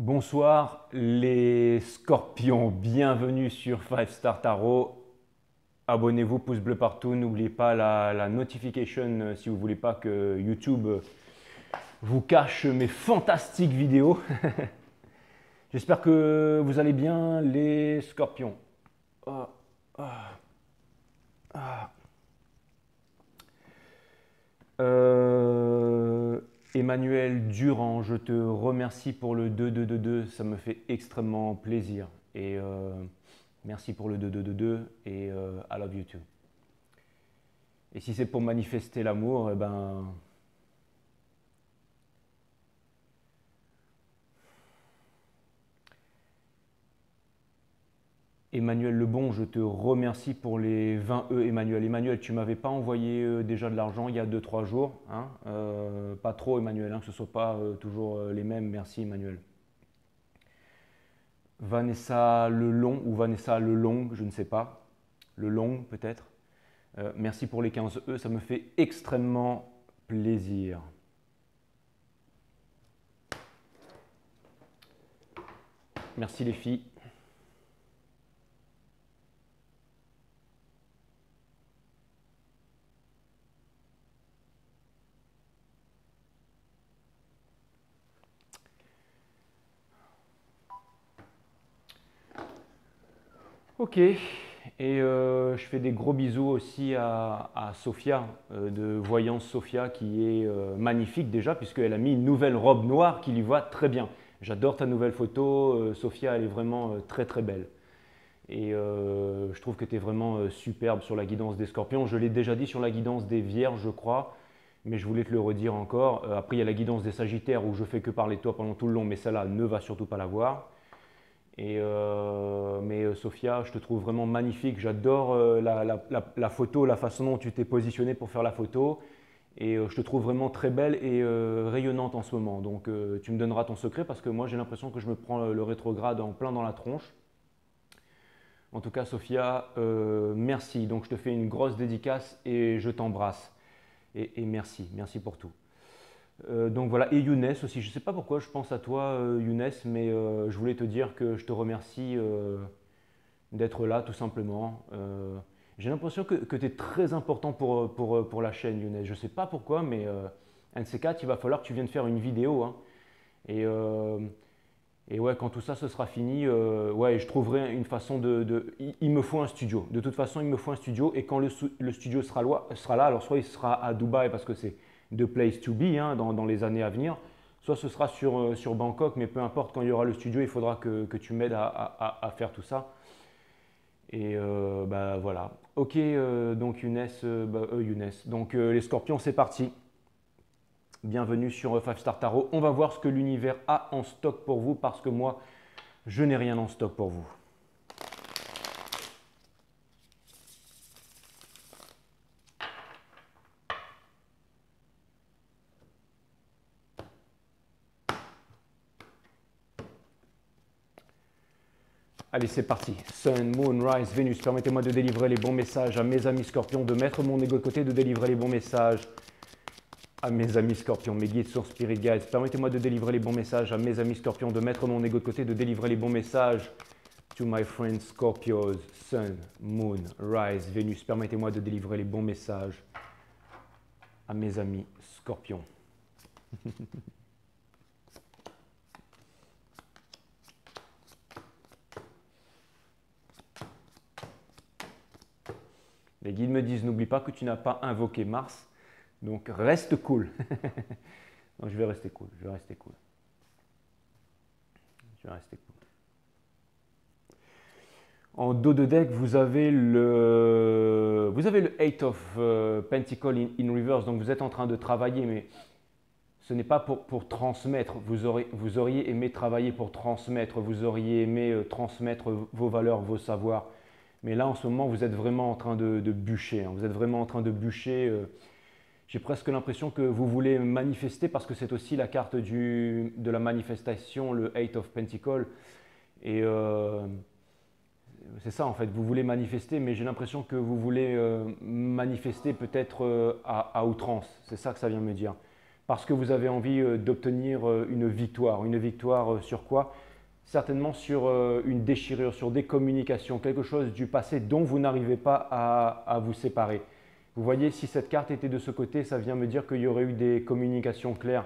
Bonsoir les scorpions, bienvenue sur 5 Star Tarot. Abonnez-vous, pouce bleu partout, n'oubliez pas la notification si vous ne voulez pas que YouTube vous cache mes fantastiques vidéos. J'espère que vous allez bien les scorpions. Ah, ah, ah. Emmanuel Durand, je te remercie pour le 2222, ça me fait extrêmement plaisir. Et merci pour le 2222 et I love you too. Et si c'est pour manifester l'amour, eh ben. Emmanuel Lebon, je te remercie pour les 20 E. Emmanuel, tu m'avais pas envoyé déjà de l'argent il y a 2-3 jours. Hein, pas trop Emmanuel, hein, que ce ne soit pas toujours les mêmes. Merci Emmanuel. Vanessa Lelong ou Vanessa Lelong, je ne sais pas. Lelong peut-être. Merci pour les 15 E, ça me fait extrêmement plaisir. Merci les filles. Ok, et je fais des gros bisous aussi à Sophia, de Voyance Sophia, qui est magnifique déjà, puisqu'elle a mis une nouvelle robe noire qui lui va très bien. J'adore ta nouvelle photo, Sophia, elle est vraiment très très belle. Et je trouve que tu es vraiment superbe sur la guidance des scorpions. Je l'ai déjà dit sur la guidance des vierges, je crois, mais je voulais te le redire encore. Après, il y a la guidance des sagittaires où je fais que parler de toi pendant tout le long, mais celle-là ne va surtout pas la voir. Mais Sophia, je te trouve vraiment magnifique. J'adore la photo, la façon dont tu t'es positionnée pour faire la photo. Et je te trouve vraiment très belle et rayonnante en ce moment. Donc tu me donneras ton secret parce que moi j'ai l'impression que je me prends le rétrograde en plein dans la tronche. En tout cas, Sophia, merci. Donc je te fais une grosse dédicace et je t'embrasse. Et merci, merci pour tout. Donc voilà, et Younes aussi, je ne sais pas pourquoi je pense à toi Younes, mais je voulais te dire que je te remercie d'être là tout simplement. J'ai l'impression que tu es très important pour la chaîne Younes, je ne sais pas pourquoi, mais un de ces quatre, il va falloir que tu viennes faire une vidéo. Hein. Et, euh, et ouais, quand tout ça ce sera fini, ouais, je trouverai une façon il me faut un studio. De toute façon, il me faut un studio. Et quand le studio sera là, alors soit il sera à Dubaï parce que c'est the place to be hein, dans les années à venir, soit ce sera sur Bangkok, mais peu importe, quand il y aura le studio, il faudra que tu m'aides à faire tout ça. Et bah voilà. Ok, donc Younes. Donc les scorpions, c'est parti. Bienvenue sur 5 Star Tarot. On va voir ce que l'univers a en stock pour vous parce que moi, je n'ai rien en stock pour vous. Allez, c'est parti. Sun, Moon, Rise, Vénus, permettez-moi de délivrer les bons messages à mes amis scorpions, de mettre mon ego de côté, de délivrer les bons messages à mes amis scorpions. Mes guides sont spirit guides. Permettez-moi de délivrer les bons messages à mes amis scorpions, de mettre mon ego de côté, de délivrer les bons messages to my friends Scorpios, Sun, Moon, Rise, Vénus. Permettez-moi de délivrer les bons messages à mes amis scorpions. Les guides me disent, n'oublie pas que tu n'as pas invoqué Mars, donc reste cool. Donc je vais rester cool, je vais rester cool. Je vais rester cool. En dos de deck, vous avez le 8 of Pentacle in reverse, donc vous êtes en train de travailler, mais ce n'est pas pour transmettre. Vous auriez aimé travailler pour transmettre, vous auriez aimé transmettre vos valeurs, vos savoirs. Mais là, en ce moment, vous êtes vraiment en train de bûcher. Hein. Vous êtes vraiment en train de bûcher. J'ai presque l'impression que vous voulez manifester parce que c'est aussi la carte de la manifestation, le 8 of Pentacle. Et c'est ça en fait, vous voulez manifester, mais j'ai l'impression que vous voulez manifester peut-être à outrance. C'est ça que ça vient me dire. parce que vous avez envie d'obtenir une victoire. Une victoire sur quoi? Certainement sur une déchirure, sur des communications, quelque chose du passé dont vous n'arrivez pas à vous séparer. Vous voyez, si cette carte était de ce côté, ça vient me dire qu'il y aurait eu des communications claires.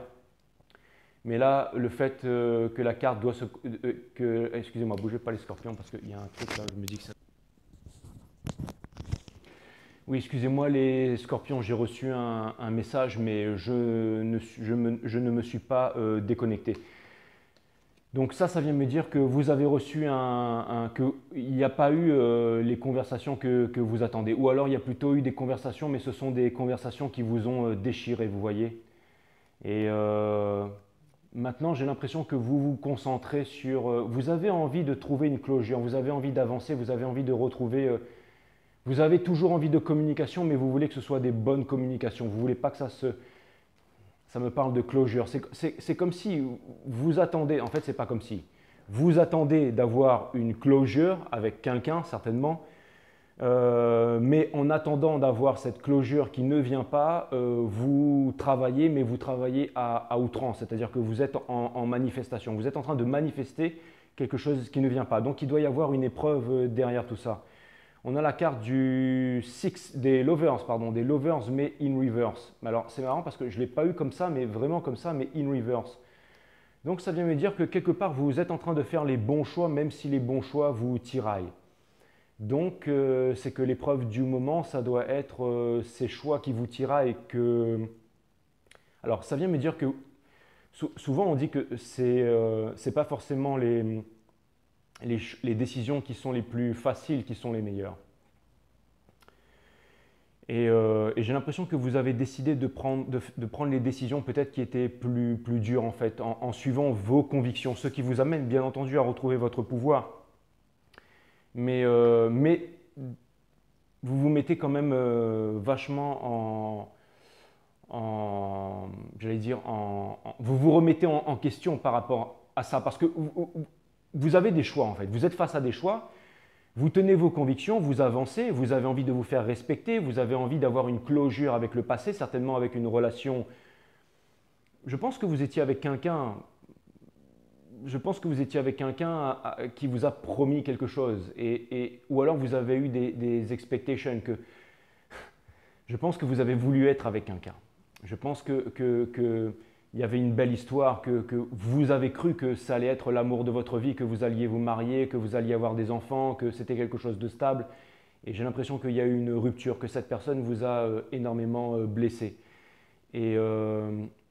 Mais là, le fait que la carte doit se… excusez-moi, bougez pas les scorpions parce qu'il y a un truc là, je me dis que ça… Oui, excusez-moi les scorpions, j'ai reçu un message, mais je ne me suis pas déconnecté. Donc ça vient me dire que vous avez reçu qu'il n'y a pas eu les conversations que vous attendez. Ou alors il y a plutôt eu des conversations, mais ce sont des conversations qui vous ont déchiré, vous voyez. Et maintenant, j'ai l'impression que vous vous concentrez sur… vous avez envie de trouver une closure, vous avez envie d'avancer, vous avez envie de retrouver… vous avez toujours envie de communication, mais vous voulez que ce soit des bonnes communications. Vous ne voulez pas que ça se… Ça me parle de closure. C'est comme si vous attendez… En fait, ce n'est pas comme si. Vous attendez d'avoir une closure avec quelqu'un, certainement. Mais en attendant d'avoir cette closure qui ne vient pas, vous travaillez, mais vous travaillez à outrance. C'est-à-dire que vous êtes en manifestation. Vous êtes en train de manifester quelque chose qui ne vient pas. Donc, il doit y avoir une épreuve derrière tout ça. On a la carte des lovers, mais in reverse. Alors, c'est marrant parce que je ne l'ai pas eu comme ça, mais vraiment comme ça, mais in reverse. Donc, ça vient me dire que quelque part, vous êtes en train de faire les bons choix, même si les bons choix vous tiraillent. Donc, c'est que l'épreuve du moment, ça doit être ces choix qui vous tiraillent. Alors, ça vient me dire que souvent, on dit que ce n'est pas forcément les décisions qui sont les plus faciles qui sont les meilleures. Et j'ai l'impression que vous avez décidé de prendre les décisions peut-être qui étaient plus dures en fait, en suivant vos convictions, ce qui vous amène bien entendu à retrouver votre pouvoir. Mais vous vous mettez quand même vachement j'allais dire, vous vous remettez en question par rapport à ça, parce que vous avez des choix en fait, vous êtes face à des choix, vous tenez vos convictions, vous avancez, vous avez envie de vous faire respecter, vous avez envie d'avoir une closure avec le passé, certainement avec une relation. Je pense que vous étiez avec quelqu'un, qui vous a promis quelque chose, ou alors vous avez eu des expectations que… Je pense que vous avez voulu être avec quelqu'un. Je pense qu'il y avait une belle histoire, que vous avez cru que ça allait être l'amour de votre vie, que vous alliez vous marier, que vous alliez avoir des enfants, que c'était quelque chose de stable. Et j'ai l'impression qu'il y a eu une rupture, que cette personne vous a énormément blessé. Et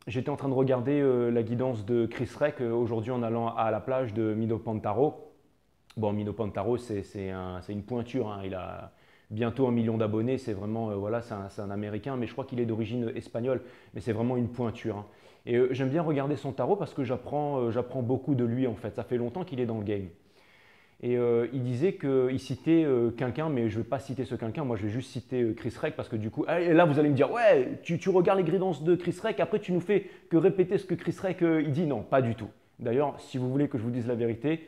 j'étais en train de regarder la guidance de Chris Reck aujourd'hui en allant à la plage de Mino Pantaro. Bon, Mino Pantaro, c'est une pointure, hein. Il a bientôt 1 million d'abonnés, c'est vraiment, voilà, c'est un Américain, mais je crois qu'il est d'origine espagnole, mais c'est vraiment une pointure, hein. Et j'aime bien regarder son tarot parce que j'apprends beaucoup de lui en fait, ça fait longtemps qu'il est dans le game. Et il disait qu'il citait quelqu'un, mais je ne vais pas citer ce quelqu'un, moi je vais juste citer Chris Reck parce que du coup, et là vous allez me dire, ouais, tu regardes les guidances de Chris Reck, après tu nous fais que répéter ce que Chris Reck il dit. Non, pas du tout. D'ailleurs, si vous voulez que je vous dise la vérité,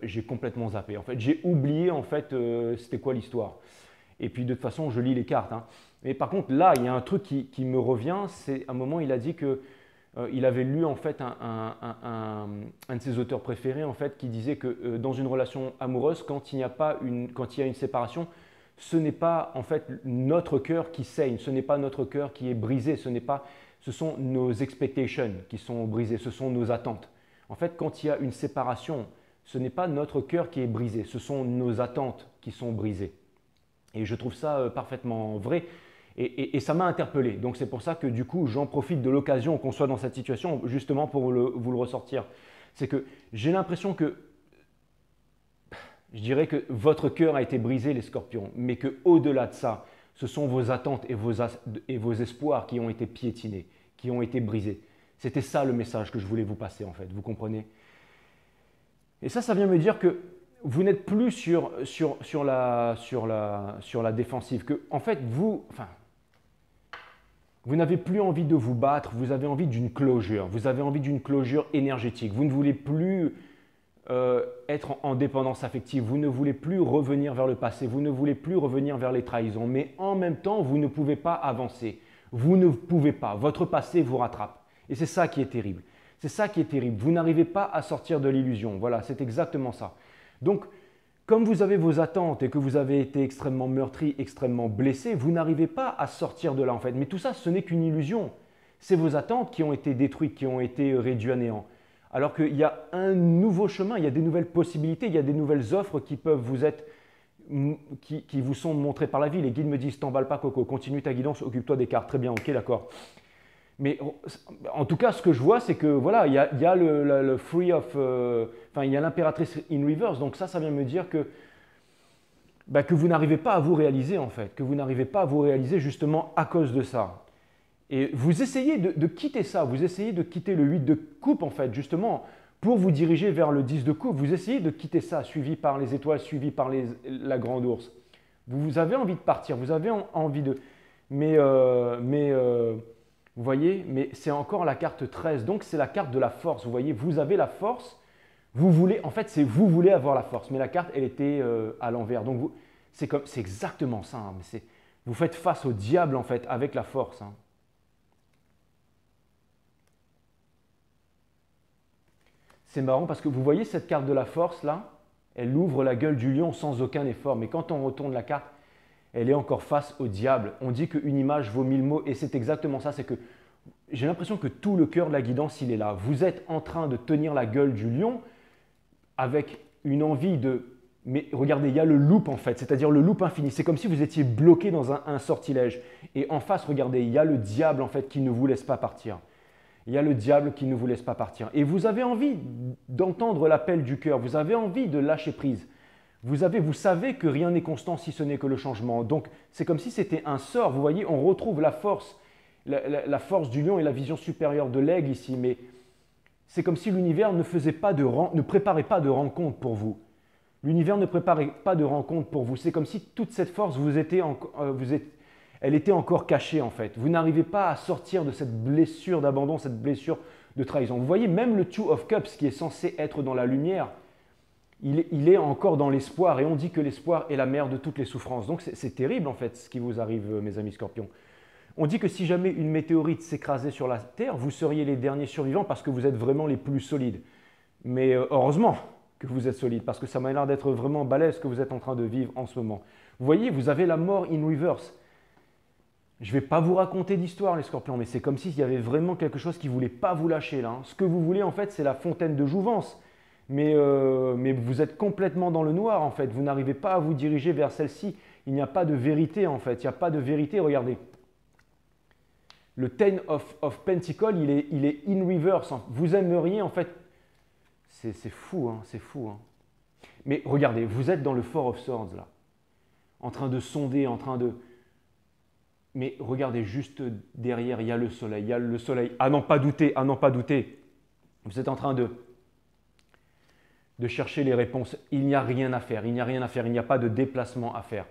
j'ai complètement zappé. En fait, j'ai oublié en fait c'était quoi l'histoire. Et puis de toute façon, je lis les cartes, hein. Mais par contre, là, il y a un truc qui me revient, c'est à un moment, il a dit que il avait lu en fait un de ses auteurs préférés en fait qui disait que dans une relation amoureuse, quand il y a une séparation, ce n'est pas en fait notre cœur qui saigne, ce n'est pas notre cœur qui est brisé, ce sont nos expectations qui sont brisées, ce sont nos attentes. En fait, quand il y a une séparation, ce n'est pas notre cœur qui est brisé, ce sont nos attentes qui sont brisées. Et je trouve ça parfaitement vrai. Et ça m'a interpellé. Donc c'est pour ça que du coup, j'en profite de l'occasion qu'on soit dans cette situation, justement pour vous le ressortir. C'est que j'ai l'impression que, je dirais que votre cœur a été brisé, les scorpions, mais qu'au-delà de ça, ce sont vos attentes et vos espoirs qui ont été piétinés, qui ont été brisés. C'était ça le message que je voulais vous passer en fait, vous comprenez? Et ça vient me dire que vous n'êtes plus sur la défensive, que en fait vous n'avez plus envie de vous battre, vous avez envie d'une closure, vous avez envie d'une closure énergétique. Vous ne voulez plus être en dépendance affective, vous ne voulez plus revenir vers le passé, vous ne voulez plus revenir vers les trahisons, mais en même temps, vous ne pouvez pas avancer. Vous ne pouvez pas, votre passé vous rattrape. Et c'est ça qui est terrible. C'est ça qui est terrible. Vous n'arrivez pas à sortir de l'illusion. Voilà, c'est exactement ça. Donc, comme vous avez vos attentes et que vous avez été extrêmement meurtri, extrêmement blessé, vous n'arrivez pas à sortir de là en fait. Mais tout ça, ce n'est qu'une illusion. C'est vos attentes qui ont été détruites, qui ont été réduites à néant. Alors qu'il y a un nouveau chemin, il y a des nouvelles possibilités, il y a des nouvelles offres qui peuvent vous être qui vous sont montrées par la vie. Les guides me disent, t'emballe pas Coco, continue ta guidance, occupe-toi des cartes. Très bien, ok, d'accord. Mais en tout cas, ce que je vois, c'est que voilà, il y a le free of, enfin, il y a l'impératrice in reverse. Donc ça vient me dire que vous n'arrivez pas à vous réaliser en fait, que vous n'arrivez pas à vous réaliser justement à cause de ça. Et vous essayez de quitter ça, vous essayez de quitter le 8 de coupe en fait, justement, pour vous diriger vers le 10 de coupe. Vous essayez de quitter ça, suivi par les étoiles, suivi par la grande ours. Vous avez envie de partir, vous avez envie de... Vous voyez, mais c'est encore la carte 13, donc c'est la carte de la force. Vous voyez, vous avez la force, vous voulez, en fait, c'est vous voulez avoir la force, mais la carte, elle était à l'envers. Donc c'est exactement ça. Hein, vous faites face au diable, en fait, avec la force. Hein. C'est marrant parce que vous voyez cette carte de la force, là, elle ouvre la gueule du lion sans aucun effort. Mais quand on retourne la carte, elle est encore face au diable. On dit qu'une image vaut 1000 mots et c'est exactement ça. C'est que j'ai l'impression que tout le cœur de la guidance, il est là. Vous êtes en train de tenir la gueule du lion avec une envie de... Mais regardez, il y a le loop en fait, c'est-à-dire le loop infini. C'est comme si vous étiez bloqué dans un sortilège. Et en face, regardez, il y a le diable en fait qui ne vous laisse pas partir. Il y a le diable qui ne vous laisse pas partir. Et vous avez envie d'entendre l'appel du cœur. Vous avez envie de lâcher prise. Vous savez que rien n'est constant si ce n'est que le changement. Donc, c'est comme si c'était un sort. Vous voyez, on retrouve la force du lion et la vision supérieure de l'aigle ici. Mais c'est comme si l'univers ne préparait pas de rencontre pour vous. L'univers ne préparait pas de rencontre pour vous. C'est comme si toute cette force, elle était encore cachée en fait. Vous n'arrivez pas à sortir de cette blessure d'abandon, cette blessure de trahison. Vous voyez, même le Two of Cups qui est censé être dans la lumière, il est encore dans l'espoir et on dit que l'espoir est la mère de toutes les souffrances. Donc c'est terrible en fait ce qui vous arrive mes amis scorpions. On dit que si jamais une météorite s'écrasait sur la Terre, vous seriez les derniers survivants parce que vous êtes vraiment les plus solides. Mais heureusement que vous êtes solides parce que ça m'a l'air d'être vraiment balèze ce que vous êtes en train de vivre en ce moment. Vous voyez, vous avez la mort in reverse. Je ne vais pas vous raconter d'histoire les scorpions, mais c'est comme s'il y avait vraiment quelque chose qui ne voulait pas vous lâcher là. Hein. Ce que vous voulez en fait, c'est la fontaine de jouvence. Mais vous êtes complètement dans le noir en fait. Vous n'arrivez pas à vous diriger vers celle-ci. Il n'y a pas de vérité en fait. Il n'y a pas de vérité. Regardez. Le Ten of Pentacles, il est in reverse. Vous aimeriez en fait. C'est fou, hein, c'est fou. Hein. Mais regardez, vous êtes dans le Four of Swords là. En train de sonder, en train de... Mais regardez juste derrière, il y a le soleil. Il y a le soleil. À n'en pas douter, à n'en pas douter. Vous êtes en train de chercher les réponses. Il n'y a rien à faire, il n'y a rien à faire, il n'y a pas de déplacement à faire.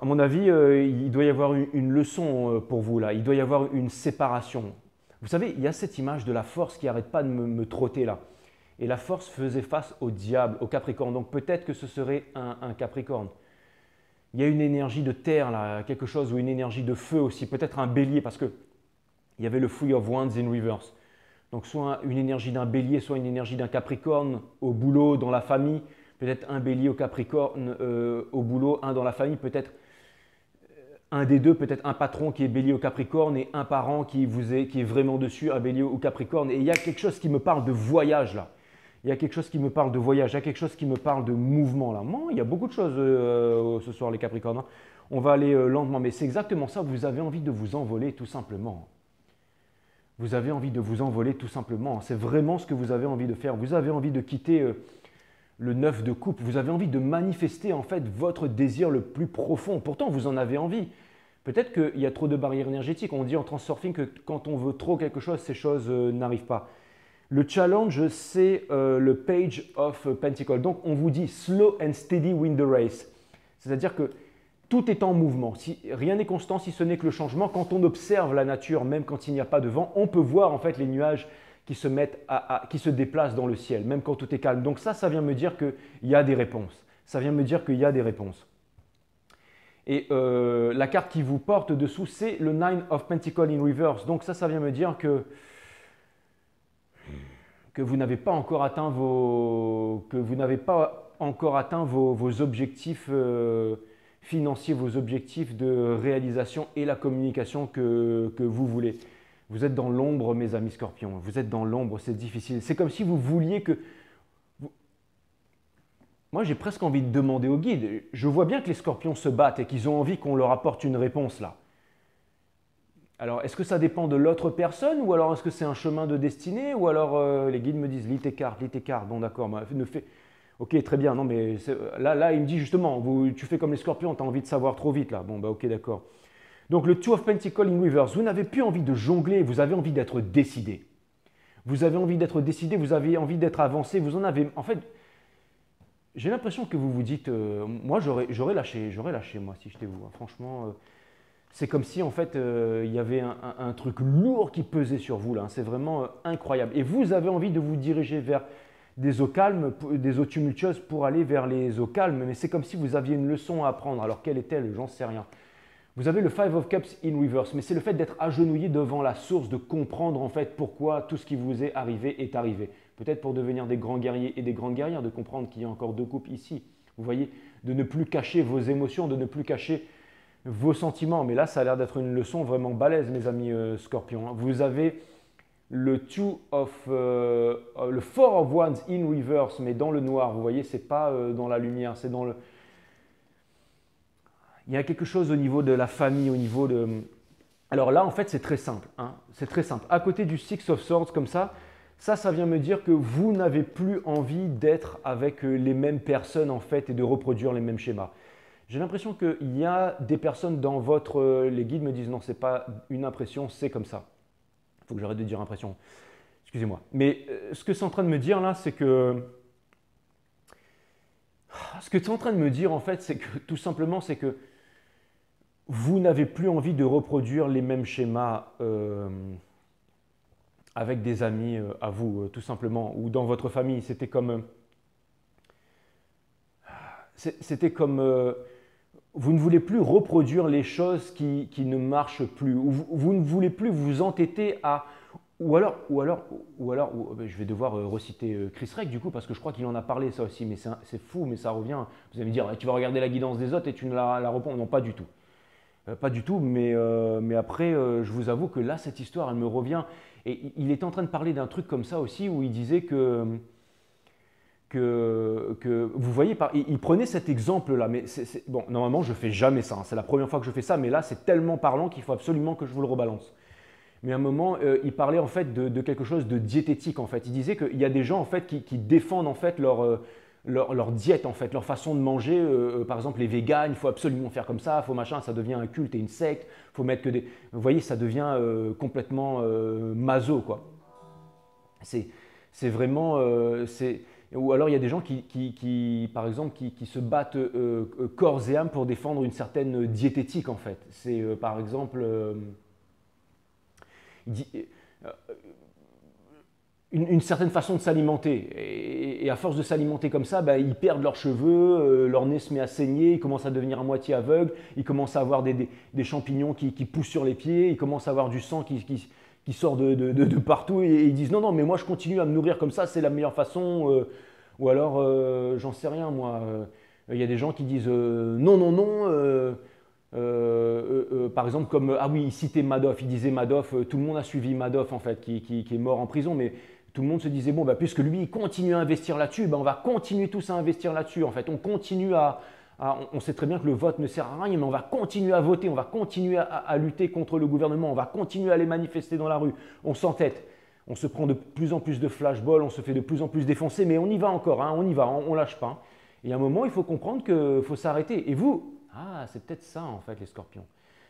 À mon avis, il doit y avoir une leçon pour vous là, il doit y avoir une séparation. Vous savez, il y a cette image de la force qui n'arrête pas de me trotter là. Et la force faisait face au diable, au Capricorne. Donc peut-être que ce serait un Capricorne. Il y a une énergie de terre là, quelque chose, ou une énergie de feu aussi, peut-être un bélier, parce qu'il y avait le Three of Wands in reverse. Donc soit une énergie d'un bélier, soit une énergie d'un Capricorne au boulot, dans la famille. Peut-être un bélier au Capricorne au boulot, un dans la famille, peut-être un des deux, peut-être un patron qui est bélier au Capricorne et un parent qui est vraiment dessus, un bélier au Capricorne. Et il y a quelque chose qui me parle de voyage là. Il y a quelque chose qui me parle de voyage, il y a quelque chose qui me parle de mouvement là. Bon, il y a beaucoup de choses ce soir les Capricornes. Hein. On va aller lentement, mais c'est exactement ça, vous avez envie de vous envoler tout simplement. Vous avez envie de vous envoler tout simplement. C'est vraiment ce que vous avez envie de faire. Vous avez envie de quitter le 9 de coupe. Vous avez envie de manifester en fait votre désir le plus profond. Pourtant, vous en avez envie. Peut-être qu'il y a trop de barrières énergétiques. On dit en transurfing que quand on veut trop quelque chose, ces choses n'arrivent pas. Le challenge, c'est le Page of Pentacles. Donc, on vous dit « Slow and steady win the race ». C'est-à-dire que tout est en mouvement. Rien n'est constant si ce n'est que le changement. Quand on observe la nature, même quand il n'y a pas de vent, on peut voir en fait les nuages qui se déplacent dans le ciel, même quand tout est calme. Donc ça vient me dire qu'il y a des réponses. Ça vient me dire qu'il y a des réponses. Et la carte qui vous porte dessous, c'est le Nine of Pentacles in reverse. Donc ça vient me dire que vous n'avez pas encore atteint vos objectifs financiers, vos objectifs de réalisation et la communication que vous voulez. Vous êtes dans l'ombre, mes amis scorpions. Vous êtes dans l'ombre, c'est difficile. C'est comme si vous vouliez que... Moi, j'ai presque envie de demander au guide. Je vois bien que les scorpions se battent et qu'ils ont envie qu'on leur apporte une réponse là. Alors, est-ce que ça dépend de l'autre personne ou alors est-ce que c'est un chemin de destinée ou alors les guides me disent lis tes cartes, lis tes cartes. Bon, d'accord, ok, très bien. Non, mais là, il me dit justement, tu fais comme les scorpions, tu as envie de savoir trop vite là. Bon, bah ok, d'accord. Donc, le Two of Pentacles in reverse, vous n'avez plus envie de jongler, vous avez envie d'être décidé. Vous avez envie d'être décidé, vous avez envie d'être avancé, vous en avez. En fait, j'ai l'impression que vous vous dites, moi, j'aurais lâché, moi, si j'étais vous. Hein. Franchement. C'est comme si en fait il y avait un truc lourd qui pesait sur vous là. Hein. C'est vraiment incroyable. Et vous avez envie de vous diriger vers des eaux calmes, des eaux tumultueuses pour aller vers les eaux calmes. Mais c'est comme si vous aviez une leçon à apprendre. Alors quelle est-elle? J'en sais rien. Vous avez le Five of Cups in reverse. Mais c'est le fait d'être agenouillé devant la source, de comprendre en fait pourquoi tout ce qui vous est arrivé est arrivé. Peut-être pour devenir des grands guerriers et des grandes guerrières, de comprendre qu'il y a encore deux coupes ici. Vous voyez, de ne plus cacher vos émotions, de ne plus cacher vos sentiments. Mais là, ça a l'air d'être une leçon vraiment balèze, mes amis scorpions. Vous avez le le Four of Wands in reverse, mais dans le noir. Vous voyez, c'est pas dans la lumière, c'est dans le... Il y a quelque chose au niveau de la famille, au niveau de... Alors là, en fait, c'est très simple. Hein. C'est très simple. À côté du Six of Swords, comme ça vient me dire que vous n'avez plus envie d'être avec les mêmes personnes, en fait, et de reproduire les mêmes schémas. J'ai l'impression qu'il y a des personnes dans votre... Les guides me disent non, ce n'est pas une impression, c'est comme ça. Il faut que j'arrête de dire impression. Excusez-moi. Mais ce que c'est en train de me dire là, c'est que... Ce que c'est en train de me dire en fait, c'est que tout simplement, c'est que vous n'avez plus envie de reproduire les mêmes schémas avec des amis à vous, tout simplement, ou dans votre famille. C'était comme... vous ne voulez plus reproduire les choses qui ne marchent plus. Vous ne voulez plus vous entêter à... Ou alors, je vais devoir reciter Chris Reck du coup, parce que je crois qu'il en a parlé ça aussi, mais c'est fou, mais ça revient. Vous allez me dire, tu vas regarder la guidance des autres et tu ne la réponds. Non, pas du tout. Pas du tout, mais après, je vous avoue que là, cette histoire, elle me revient. Et il était en train de parler d'un truc comme ça aussi, où il disait que vous voyez, il prenait cet exemple-là, mais bon, normalement, je ne fais jamais ça. Hein, c'est la première fois que je fais ça, mais là, c'est tellement parlant qu'il faut absolument que je vous le rebalance. Mais à un moment, il parlait en fait de quelque chose de diététique, en fait. Il disait qu'il y a des gens, en fait, qui défendent, en fait, leur diète, en fait, leur façon de manger. Par exemple, les véganes, il faut absolument faire comme ça, faut machin, ça devient un culte et une secte. Faut mettre que des... Vous voyez, ça devient complètement maso, quoi. C'est vraiment... Ou alors il y a des gens par exemple, qui se battent corps et âme pour défendre une certaine diététique en fait. C'est par exemple une certaine façon de s'alimenter. Et à force de s'alimenter comme ça, ils perdent leurs cheveux, leur nez se met à saigner, ils commencent à devenir à moitié aveugles, ils commencent à avoir des champignons qui poussent sur les pieds, ils commencent à avoir du sang qui sort de partout et ils disent non, mais moi je continue à me nourrir comme ça, c'est la meilleure façon. Ou alors, j'en sais rien moi, il y a des gens qui disent non. Par exemple, comme, ah oui, il citait Madoff, il disait Madoff, tout le monde a suivi Madoff en fait, qui est mort en prison, mais tout le monde se disait, bon, puisque lui, il continue à investir là-dessus, on va continuer tous à investir là-dessus. En fait, on continue on sait très bien que le vote ne sert à rien, mais on va continuer à voter, on va continuer à lutter contre le gouvernement, on va continuer à aller manifester dans la rue. On s'entête, on se prend de plus en plus de flashballs, on se fait de plus en plus défoncer, mais on y va encore, hein, on y va, on lâche pas. Et à un moment, il faut comprendre qu'il faut s'arrêter. Et vous, c'est peut-être ça en fait les scorpions.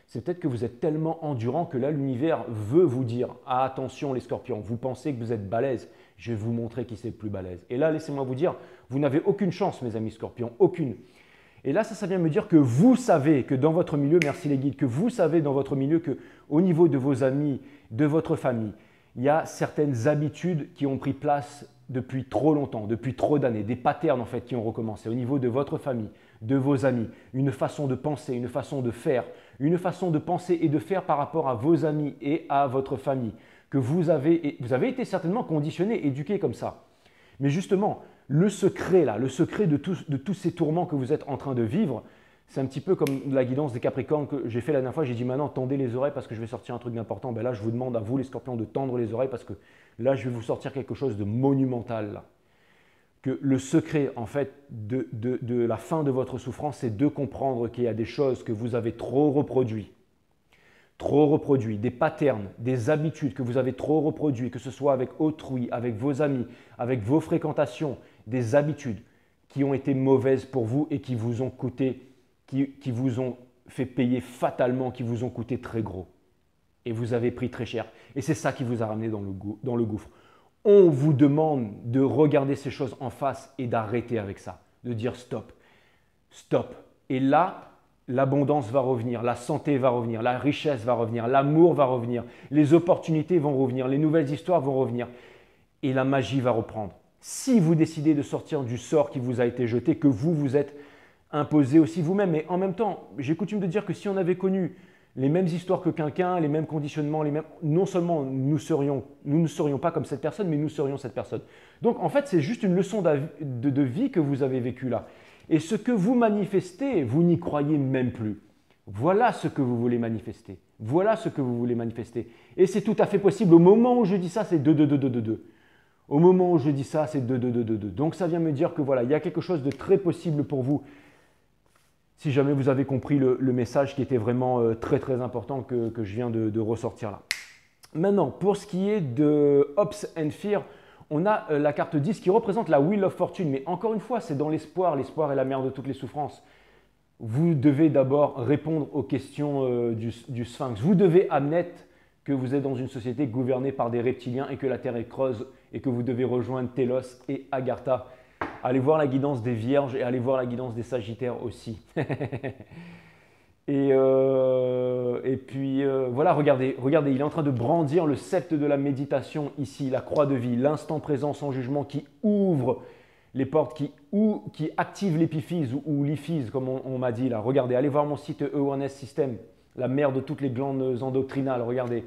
C'est peut-être que vous êtes tellement endurant que là, l'univers veut vous dire « Attention les scorpions, vous pensez que vous êtes balèze, je vais vous montrer qui c'est le plus balèze. » Et là, laissez-moi vous dire, vous n'avez aucune chance mes amis scorpions, aucune. Et là, ça vient me dire que vous savez que dans votre milieu, merci les guides, que vous savez dans votre milieu qu'au niveau de vos amis, de votre famille, il y a certaines habitudes qui ont pris place depuis trop longtemps, depuis trop d'années, des patterns en fait qui ont recommencé au niveau de votre famille, de vos amis, une façon de penser, une façon de faire, une façon de penser et de faire par rapport à vos amis et à votre famille, que vous avez été certainement conditionné, éduqué comme ça. Mais justement, le secret là, le secret de tous ces tourments que vous êtes en train de vivre, c'est un petit peu comme la guidance des Capricornes que j'ai fait la dernière fois. J'ai dit maintenant tendez les oreilles parce que je vais sortir un truc d'important. Ben là, je vous demande à vous les Scorpions de tendre les oreilles parce que là, je vais vous sortir quelque chose de monumental là. Que le secret en fait de la fin de votre souffrance, c'est de comprendre qu'il y a des choses que vous avez trop reproduites, des patterns, des habitudes que vous avez trop reproduits, que ce soit avec autrui, avec vos amis, avec vos fréquentations, des habitudes qui ont été mauvaises pour vous et qui vous ont coûté, qui vous ont fait payer fatalement, qui vous ont coûté très gros. Et vous avez pris très cher. Et c'est ça qui vous a ramené dans le gouffre. On vous demande de regarder ces choses en face et d'arrêter avec ça, de dire stop, stop. Et là, l'abondance va revenir, la santé va revenir, la richesse va revenir, l'amour va revenir, les opportunités vont revenir, les nouvelles histoires vont revenir et la magie va reprendre. Si vous décidez de sortir du sort qui vous a été jeté, que vous vous êtes imposé aussi vous-même, mais en même temps, j'ai coutume de dire que si on avait connu les mêmes histoires que quelqu'un, les mêmes conditionnements, non seulement nous ne serions pas comme cette personne, mais nous serions cette personne. Donc en fait, c'est juste une leçon de vie que vous avez vécue là. Et ce que vous manifestez, vous n'y croyez même plus. Voilà ce que vous voulez manifester. Voilà ce que vous voulez manifester. Et c'est tout à fait possible. Au moment où je dis ça, c'est 2, 2, 2, 2, 2, 2. Au moment où je dis ça, c'est 2, 2, 2, 2, 2. Donc ça vient me dire que voilà, il y a quelque chose de très possible pour vous. Si jamais vous avez compris le message qui était vraiment très très important que je viens de ressortir là. Maintenant, pour ce qui est de Hopes and Fear, on a la carte 10 qui représente la Wheel of Fortune. Mais encore une fois, c'est dans l'espoir. L'espoir est la mère de toutes les souffrances. Vous devez d'abord répondre aux questions du Sphinx. Vous devez admettre que vous êtes dans une société gouvernée par des reptiliens et que la Terre est creuse et que vous devez rejoindre Telos et Agartha. Allez voir la guidance des Vierges et allez voir la guidance des Sagittaires aussi. Et puis voilà, regardez, il est en train de brandir le sceptre de la méditation ici, la croix de vie, l'instant présent sans jugement qui ouvre les portes, qui active l'épiphyse ou l'iphyse comme on m'a dit là. Regardez, allez voir mon site Awareness System, la mère de toutes les glandes endocrinales. Regardez,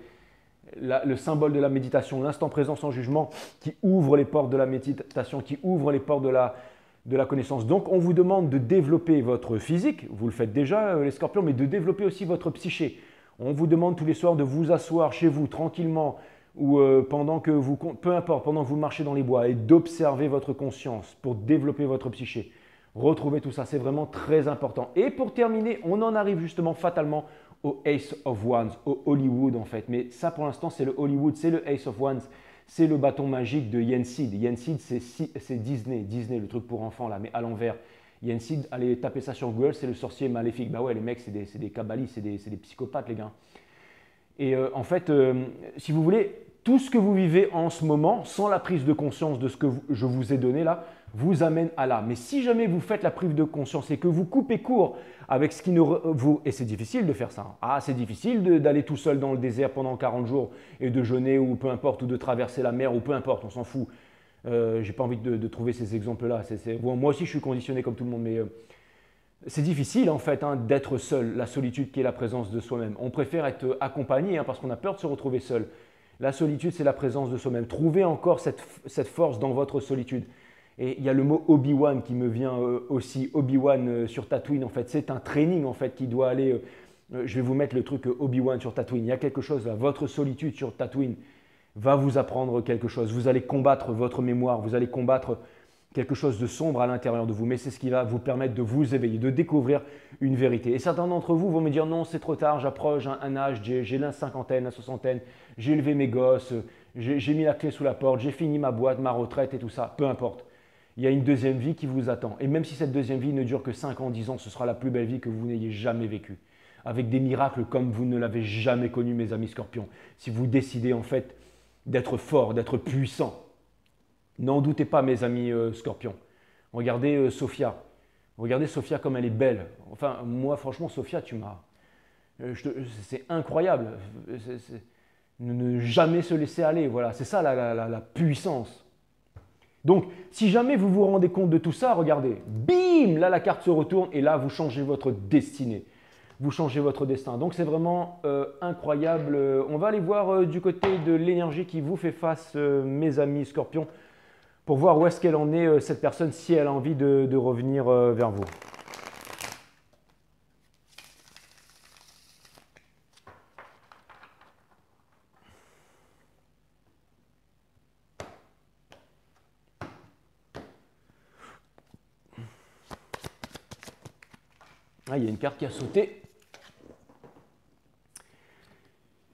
le symbole de la méditation, l'instant présent sans jugement qui ouvre les portes de la méditation, qui ouvre les portes de la connaissance. Donc, on vous demande de développer votre physique, vous le faites déjà les Scorpions, mais de développer aussi votre psyché. On vous demande tous les soirs de vous asseoir chez vous tranquillement ou pendant que peu importe, pendant que vous marchez dans les bois et d'observer votre conscience pour développer votre psyché. Retrouvez tout ça, c'est vraiment très important. Et pour terminer, on en arrive justement fatalement au Ace of Wands, au Hollywood en fait. Mais ça pour l'instant c'est le Hollywood, c'est le Ace of Wands, c'est le bâton magique de Yensid. Yensid c'est Disney, le truc pour enfants là, mais à l'envers. Yensid, allez taper ça sur Google, c'est le sorcier maléfique. Bah ouais, les mecs c'est des kabbalistes, c'est des psychopathes les gars. Et en fait, si vous voulez, tout ce que vous vivez en ce moment, sans la prise de conscience de ce que je vous ai donné là, vous amène à là. Mais si jamais vous faites la prise de conscience et que vous coupez court avec ce qui ne vous... Et c'est difficile de faire ça. Hein. Ah, c'est difficile d'aller tout seul dans le désert pendant 40 jours et de jeûner ou peu importe, ou de traverser la mer ou peu importe, on s'en fout. J'ai pas envie de trouver ces exemples-là. Bon, moi aussi, je suis conditionné comme tout le monde, mais c'est difficile en fait hein, d'être seul, la solitude qui est la présence de soi-même. On préfère être accompagné hein, parce qu'on a peur de se retrouver seul. La solitude, c'est la présence de soi-même. Trouvez encore cette force dans votre solitude. Et il y a le mot Obi-Wan qui me vient aussi. Obi-Wan sur Tatooine, en fait, c'est un training en fait qui doit aller. Je vais vous mettre le truc Obi-Wan sur Tatooine. Il y a quelque chose là. Votre solitude sur Tatooine va vous apprendre quelque chose. Vous allez combattre votre mémoire. Vous allez combattre quelque chose de sombre à l'intérieur de vous. Mais c'est ce qui va vous permettre de vous éveiller, de découvrir une vérité. Et certains d'entre vous vont me dire non, c'est trop tard. J'approche un âge. J'ai la cinquantaine, la soixantaine. J'ai élevé mes gosses. J'ai mis la clé sous la porte. J'ai fini ma boîte, ma retraite et tout ça. Peu importe. Il y a une deuxième vie qui vous attend. Et même si cette deuxième vie ne dure que 5 ans, 10 ans, ce sera la plus belle vie que vous n'ayez jamais vécue. Avec des miracles comme vous ne l'avez jamais connu, mes amis Scorpions. Si vous décidez en fait d'être fort, d'être puissant. N'en doutez pas, mes amis Scorpions. Regardez Sophia. Regardez Sophia comme elle est belle. Enfin, moi, franchement, Sophia, tu m'as... c'est incroyable. Ne jamais se laisser aller. Voilà, c'est ça la puissance. Donc, si jamais vous vous rendez compte de tout ça, regardez, bim, là la carte se retourne et là vous changez votre destinée. Vous changez votre destin. Donc, c'est vraiment incroyable. On va aller voir du côté de l'énergie qui vous fait face, mes amis Scorpions, pour voir où est-ce qu'elle en est, cette personne, si elle a envie de revenir vers vous. Ah, il y a une carte qui a sauté.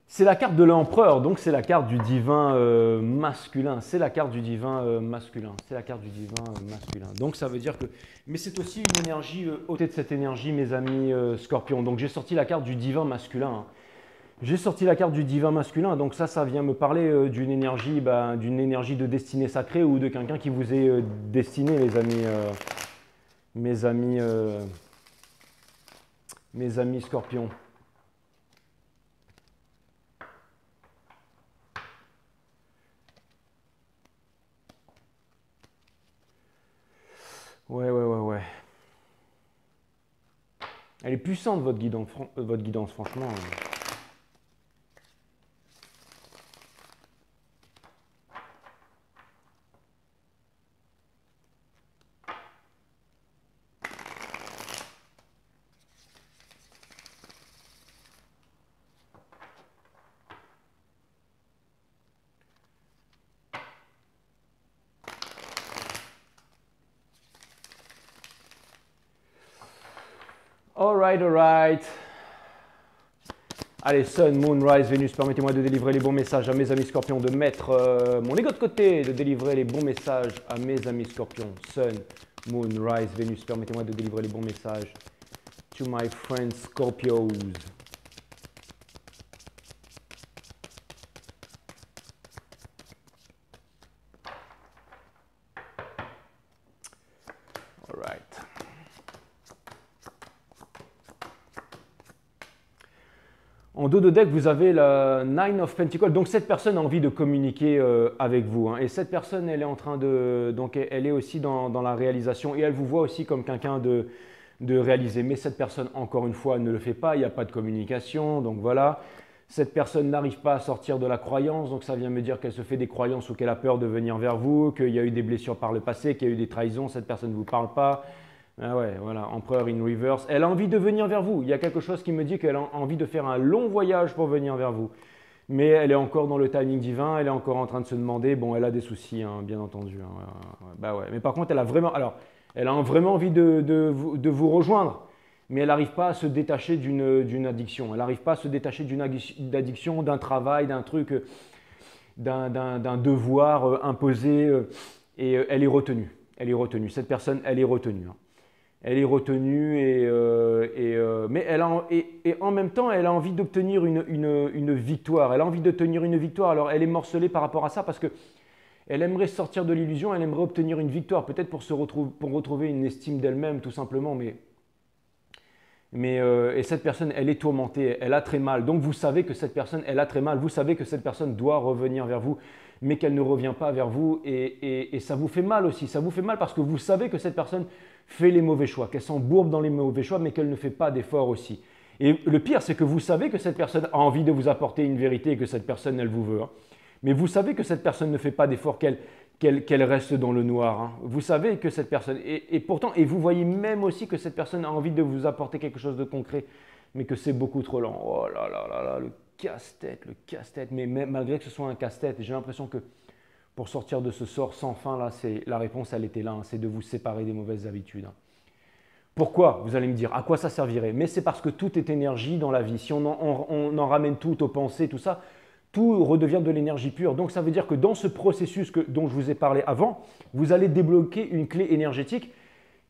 C'est la carte de l'empereur, donc c'est la carte du divin masculin. C'est la carte du divin masculin. C'est la carte du divin masculin. Donc ça veut dire que... Mais c'est aussi une énergie, ôtez de cette énergie, mes amis Scorpions. Donc j'ai sorti la carte du divin masculin. Hein. J'ai sorti la carte du divin masculin, donc ça vient me parler d'une énergie de destinée sacrée ou de quelqu'un qui vous est destiné, les amis, mes amis Scorpions. Ouais. Elle est puissante, votre guidance, franchement. Alright. Allez, Sun, Moon, Rise, Vénus, permettez-moi de délivrer les bons messages à mes amis Scorpions, de mettre mon ego de côté, de délivrer les bons messages à mes amis Scorpions. Sun, Moon, Rise, Vénus, permettez-moi de délivrer les bons messages to my friends Scorpios. En dos de deck, vous avez la Nine of Pentacles. Donc, cette personne a envie de communiquer avec vous. Hein. Et cette personne, elle est en train de... Donc, elle est aussi dans la réalisation. Et elle vous voit aussi comme quelqu'un de réaliser. Mais cette personne, encore une fois, ne le fait pas. Il n'y a pas de communication. Donc, voilà. Cette personne n'arrive pas à sortir de la croyance. Donc, ça vient me dire qu'elle se fait des croyances ou qu'elle a peur de venir vers vous, qu'il y a eu des blessures par le passé, qu'il y a eu des trahisons. Cette personne ne vous parle pas. Ah ouais, voilà, Empereur in reverse. Elle a envie de venir vers vous. Il y a quelque chose qui me dit qu'elle a envie de faire un long voyage pour venir vers vous. Mais elle est encore dans le timing divin, elle est encore en train de se demander, bon, elle a des soucis, hein, bien entendu. Hein, bah ouais. Mais par contre, elle a vraiment envie de vous rejoindre, mais elle n'arrive pas à se détacher d'une addiction. Elle n'arrive pas à se détacher d'une addiction, d'un travail, d'un truc, d'un devoir imposé, et elle est retenue. Elle est retenue. Cette personne, elle est retenue. Hein. Elle est retenue mais en même temps, elle a envie d'obtenir une victoire. Elle a envie d'obtenir une victoire. Alors, elle est morcelée par rapport à ça parce qu'elle aimerait sortir de l'illusion, elle aimerait obtenir une victoire, peut-être pour retrouver une estime d'elle-même, tout simplement. Et cette personne, elle est tourmentée, elle a très mal. Donc, vous savez que cette personne, elle a très mal. Vous savez que cette personne doit revenir vers vous, mais qu'elle ne revient pas vers vous. Et ça vous fait mal aussi. Ça vous fait mal parce que vous savez que cette personne fait les mauvais choix, qu'elle s'embourbe dans les mauvais choix, mais qu'elle ne fait pas d'efforts aussi. Et le pire, c'est que vous savez que cette personne a envie de vous apporter une vérité et que cette personne, elle vous veut. Hein. Mais vous savez que cette personne ne fait pas d'efforts, qu'elle reste dans le noir. Hein. Vous savez que cette personne, et pourtant, et vous voyez même aussi que cette personne a envie de vous apporter quelque chose de concret, mais que c'est beaucoup trop lent. Oh là là là là, le casse-tête. Mais malgré que ce soit un casse-tête, j'ai l'impression que pour sortir de ce sort sans fin, là, la réponse, elle était là, hein, c'est de vous séparer des mauvaises habitudes. Hein. Pourquoi? Vous allez me dire, à quoi ça servirait? Mais c'est parce que tout est énergie dans la vie. Si on en ramène tout aux pensées, tout ça, tout redevient de l'énergie pure. Donc ça veut dire que dans ce processus dont je vous ai parlé avant, vous allez débloquer une clé énergétique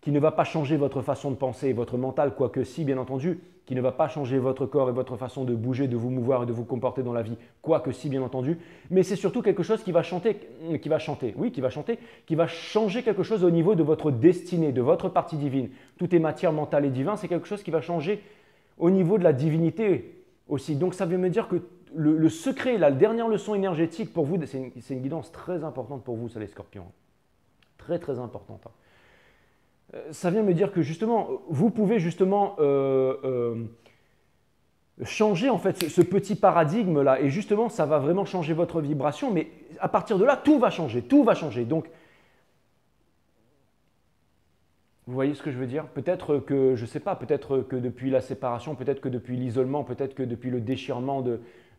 qui ne va pas changer votre façon de penser, votre mental, quoique si, bien entendu, qui ne va pas changer votre corps et votre façon de bouger, de vous mouvoir et de vous comporter dans la vie, quoique si, bien entendu, mais c'est surtout quelque chose qui va changer quelque chose au niveau de votre destinée, de votre partie divine. Tout est matière mentale et divin, c'est quelque chose qui va changer au niveau de la divinité aussi. Donc ça veut me dire que le secret, la dernière leçon énergétique pour vous, c'est une guidance très importante pour vous, ça les Scorpions. très très importante. Ça vient me dire que justement, vous pouvez justement changer en fait ce petit paradigme là, et justement ça va vraiment changer votre vibration, mais à partir de là, tout va changer, tout va changer. Donc, vous voyez ce que je veux dire? Peut-être que, je ne sais pas, peut-être que depuis la séparation, peut-être que depuis l'isolement, peut-être que depuis le déchirement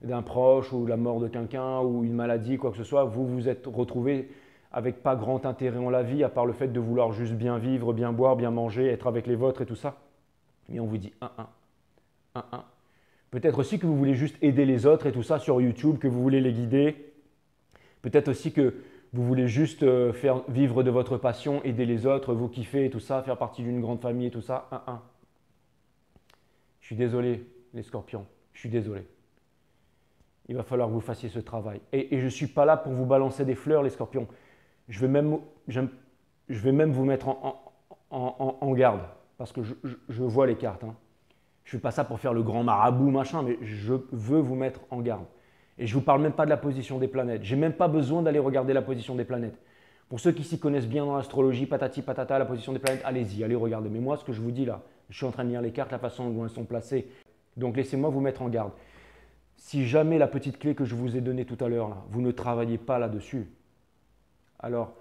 d'un proche ou la mort de quelqu'un ou une maladie, quoi que ce soit, vous vous êtes retrouvé avec pas grand intérêt en la vie, à part le fait de vouloir juste bien vivre, bien boire, bien manger, être avec les vôtres et tout ça. Mais on vous dit 1-1. Peut-être aussi que vous voulez juste aider les autres et tout ça sur YouTube, que vous voulez les guider. Peut-être aussi que vous voulez juste faire vivre de votre passion, aider les autres, vous kiffer et tout ça, faire partie d'une grande famille et tout ça. 1-1. Je suis désolé, les scorpions, je suis désolé. Il va falloir que vous fassiez ce travail. Et je ne suis pas là pour vous balancer des fleurs, les scorpions. Je vais même vous mettre en garde, parce que je vois les cartes. Hein. Je ne fais pas ça pour faire le grand marabout, machin, mais je veux vous mettre en garde. Et je ne vous parle même pas de la position des planètes. Je n'ai même pas besoin d'aller regarder la position des planètes. Pour ceux qui s'y connaissent bien dans l'astrologie, patati patata, la position des planètes, allez-y, allez regarder. Mais moi, ce que je vous dis là, je suis en train de lire les cartes, la façon dont elles sont placées. Donc laissez-moi vous mettre en garde. Si jamais la petite clé que je vous ai donnée tout à l'heure, vous ne travaillez pas là-dessus, alors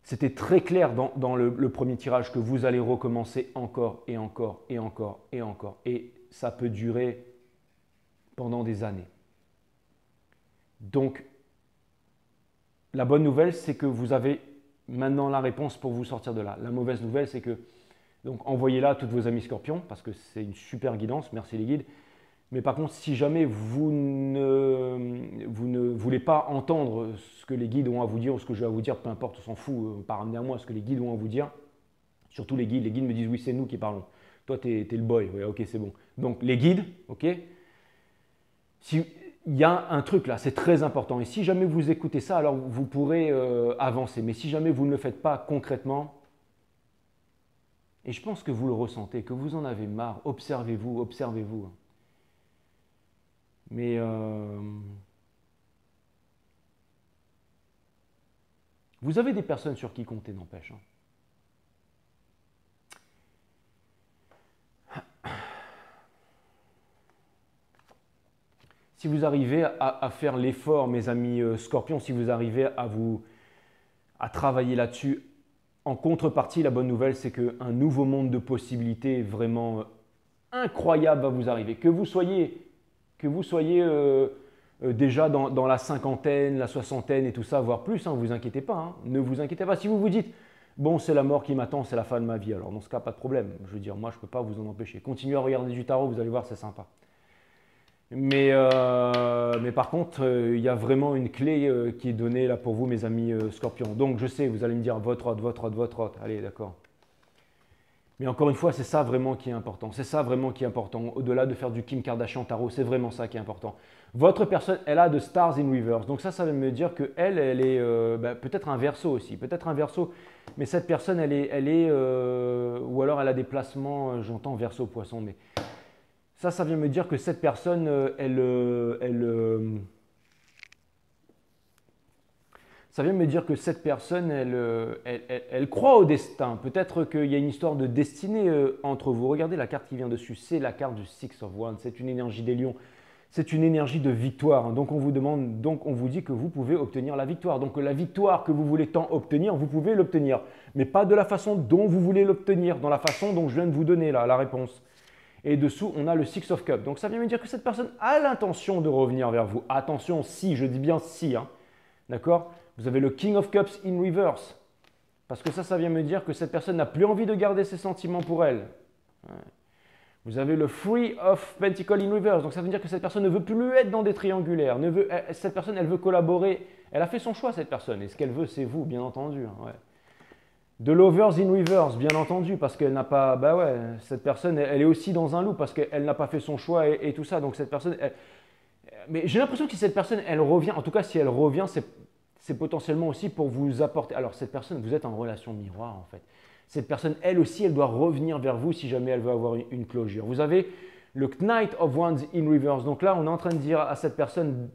c'était très clair dans le premier tirage que vous allez recommencer encore et encore et encore et encore. Et ça peut durer pendant des années. Donc, la bonne nouvelle, c'est que vous avez maintenant la réponse pour vous sortir de là. La mauvaise nouvelle, c'est que, donc envoyez-la à tous vos amis scorpions, parce que c'est une super guidance, merci les guides. Mais par contre, si jamais vous ne voulez pas entendre ce que les guides ont à vous dire ou ce que je vais à vous dire, peu importe, on s'en fout, pas ramener à moi ce que les guides ont à vous dire. Surtout les guides me disent oui, c'est nous qui parlons. Toi, tu es le boy, ouais, ok, c'est bon. Donc les guides, ok. Il y a un truc là, c'est très important. Et si jamais vous écoutez ça, alors vous pourrez avancer. Mais si jamais vous ne le faites pas concrètement, et je pense que vous le ressentez, que vous en avez marre, observez-vous, observez-vous. Mais vous avez des personnes sur qui compter, n'empêche. Hein. Si vous arrivez à faire l'effort, mes amis scorpions, si vous arrivez à travailler là-dessus, en contrepartie, la bonne nouvelle, c'est qu'un nouveau monde de possibilités vraiment incroyable va vous arriver. Que vous soyez déjà dans la cinquantaine, la soixantaine et tout ça, voire plus, ne vous inquiétez pas. Hein, ne vous inquiétez pas. Si vous vous dites, bon, c'est la mort qui m'attend, c'est la fin de ma vie, alors dans ce cas, pas de problème. Je veux dire, moi, je ne peux pas vous en empêcher. Continuez à regarder du tarot, vous allez voir, c'est sympa. Mais par contre, il y a vraiment une clé qui est donnée là pour vous, mes amis scorpions. Donc, je sais, vous allez me dire votre hôte. Allez, d'accord. Mais encore une fois, c'est ça vraiment qui est important. C'est ça vraiment qui est important. Au-delà de faire du Kim Kardashian tarot, c'est vraiment ça qui est important. Votre personne, elle a de stars in reverse. Donc ça veut me dire qu'elle est peut-être un verso aussi. Peut-être un verso. Mais cette personne, elle est ou alors elle a des placements, j'entends verso poisson, mais ça vient me dire que cette personne, ça vient me dire que cette personne, elle croit au destin. Peut-être qu'il y a une histoire de destinée entre vous. Regardez la carte qui vient dessus, c'est la carte du Six of Wands. C'est une énergie des lions. C'est une énergie de victoire. Donc on vous dit que vous pouvez obtenir la victoire. Donc la victoire que vous voulez tant obtenir, vous pouvez l'obtenir. Mais pas de la façon dont vous voulez l'obtenir, dans la façon dont je viens de vous donner là, la réponse. Et dessous, on a le Six of Cups. Donc ça vient me dire que cette personne a l'intention de revenir vers vous. Attention, si, je dis bien si. Hein. D'accord ? Vous avez le King of Cups in reverse. Parce que ça vient me dire que cette personne n'a plus envie de garder ses sentiments pour elle. Vous avez le Three of Pentacles in reverse. Donc ça veut dire que cette personne ne veut plus être dans des triangulaires. Cette personne, elle veut collaborer. Elle a fait son choix, cette personne. Et ce qu'elle veut, c'est vous, bien entendu. Hein, ouais. De Lovers in reverse, bien entendu, parce qu'elle n'a pas… Bah ouais, cette personne, elle est aussi dans un loup parce qu'elle n'a pas fait son choix et tout ça. Donc cette personne… Mais j'ai l'impression que si cette personne, elle revient, en tout cas si elle revient, c'est potentiellement aussi pour vous apporter… Alors cette personne, vous êtes en relation miroir en fait. Cette personne, elle aussi, elle doit revenir vers vous si jamais elle veut avoir une closure. Vous avez le Knight of Wands in reverse. Donc là, on est en train de dire à cette personne…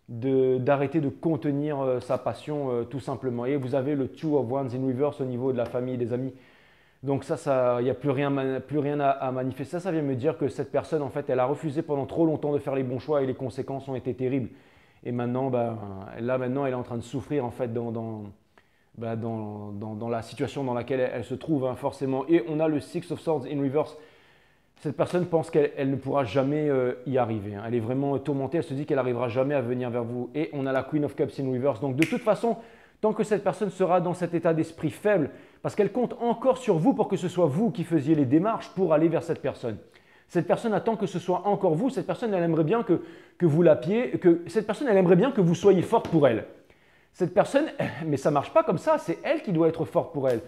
d'arrêter de contenir sa passion tout simplement. Et vous avez le Two of Wands in reverse au niveau de la famille, des amis. Donc ça, il n'y a plus rien à manifester. Ça vient me dire que cette personne, en fait, elle a refusé pendant trop longtemps de faire les bons choix et les conséquences ont été terribles. Et maintenant, maintenant, elle est en train de souffrir en fait dans la situation dans laquelle elle se trouve, hein, forcément. Et on a le Six of Swords in reverse. Cette personne pense qu'elle ne pourra jamais y arriver, hein. Elle est vraiment tourmentée, elle se dit qu'elle n'arrivera jamais à venir vers vous. Et on a la Queen of Cups in reverse. Donc de toute façon, tant que cette personne sera dans cet état d'esprit faible, parce qu'elle compte encore sur vous pour que ce soit vous qui faisiez les démarches pour aller vers cette personne. Cette personne attend que ce soit encore vous. Cette personne, elle aimerait bien que vous l'appiez, cette personne, elle aimerait bien que vous soyez forte pour elle. Cette personne, mais ça ne marche pas comme ça, c'est elle qui doit être forte pour elle.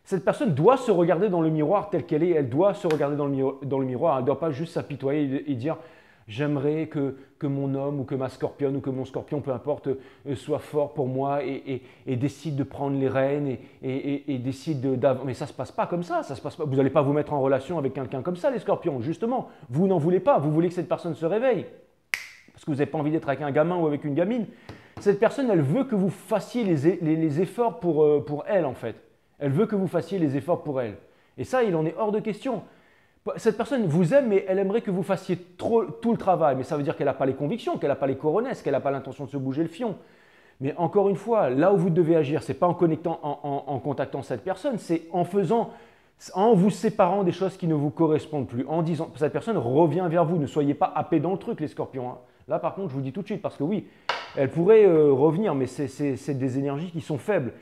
Cette personne doit se regarder dans le miroir telle qu'elle est, elle doit se regarder dans le miroir, elle ne doit pas juste s'apitoyer et dire « j'aimerais que mon homme ou que ma scorpionne ou que mon scorpion, peu importe, soit fort pour moi et décide de prendre les rênes et décide d'avancer. » Mais ça ne se passe pas comme ça se passe pas. Vous n'allez pas vous mettre en relation avec quelqu'un comme ça, les scorpions, justement. Vous n'en voulez pas, vous voulez que cette personne se réveille. Parce que vous n'avez pas envie d'être avec un gamin ou avec une gamine. Cette personne, elle veut que vous fassiez les efforts pour elle, en fait. Elle veut que vous fassiez les efforts pour elle. Et ça, il en est hors de question. Cette personne vous aime, mais elle aimerait que vous fassiez tout le travail. Mais ça veut dire qu'elle n'a pas les convictions, qu'elle n'a pas les coronesses, qu'elle n'a pas l'intention de se bouger le fion. Mais encore une fois, là où vous devez agir, ce n'est pas en contactant cette personne, c'est en vous séparant des choses qui ne vous correspondent plus. En disant, cette personne revient vers vous. Ne soyez pas happés dans le truc, les scorpions, hein. Là, par contre, je vous dis tout de suite, parce que oui, elle pourrait revenir, mais c'est des énergies qui sont faibles.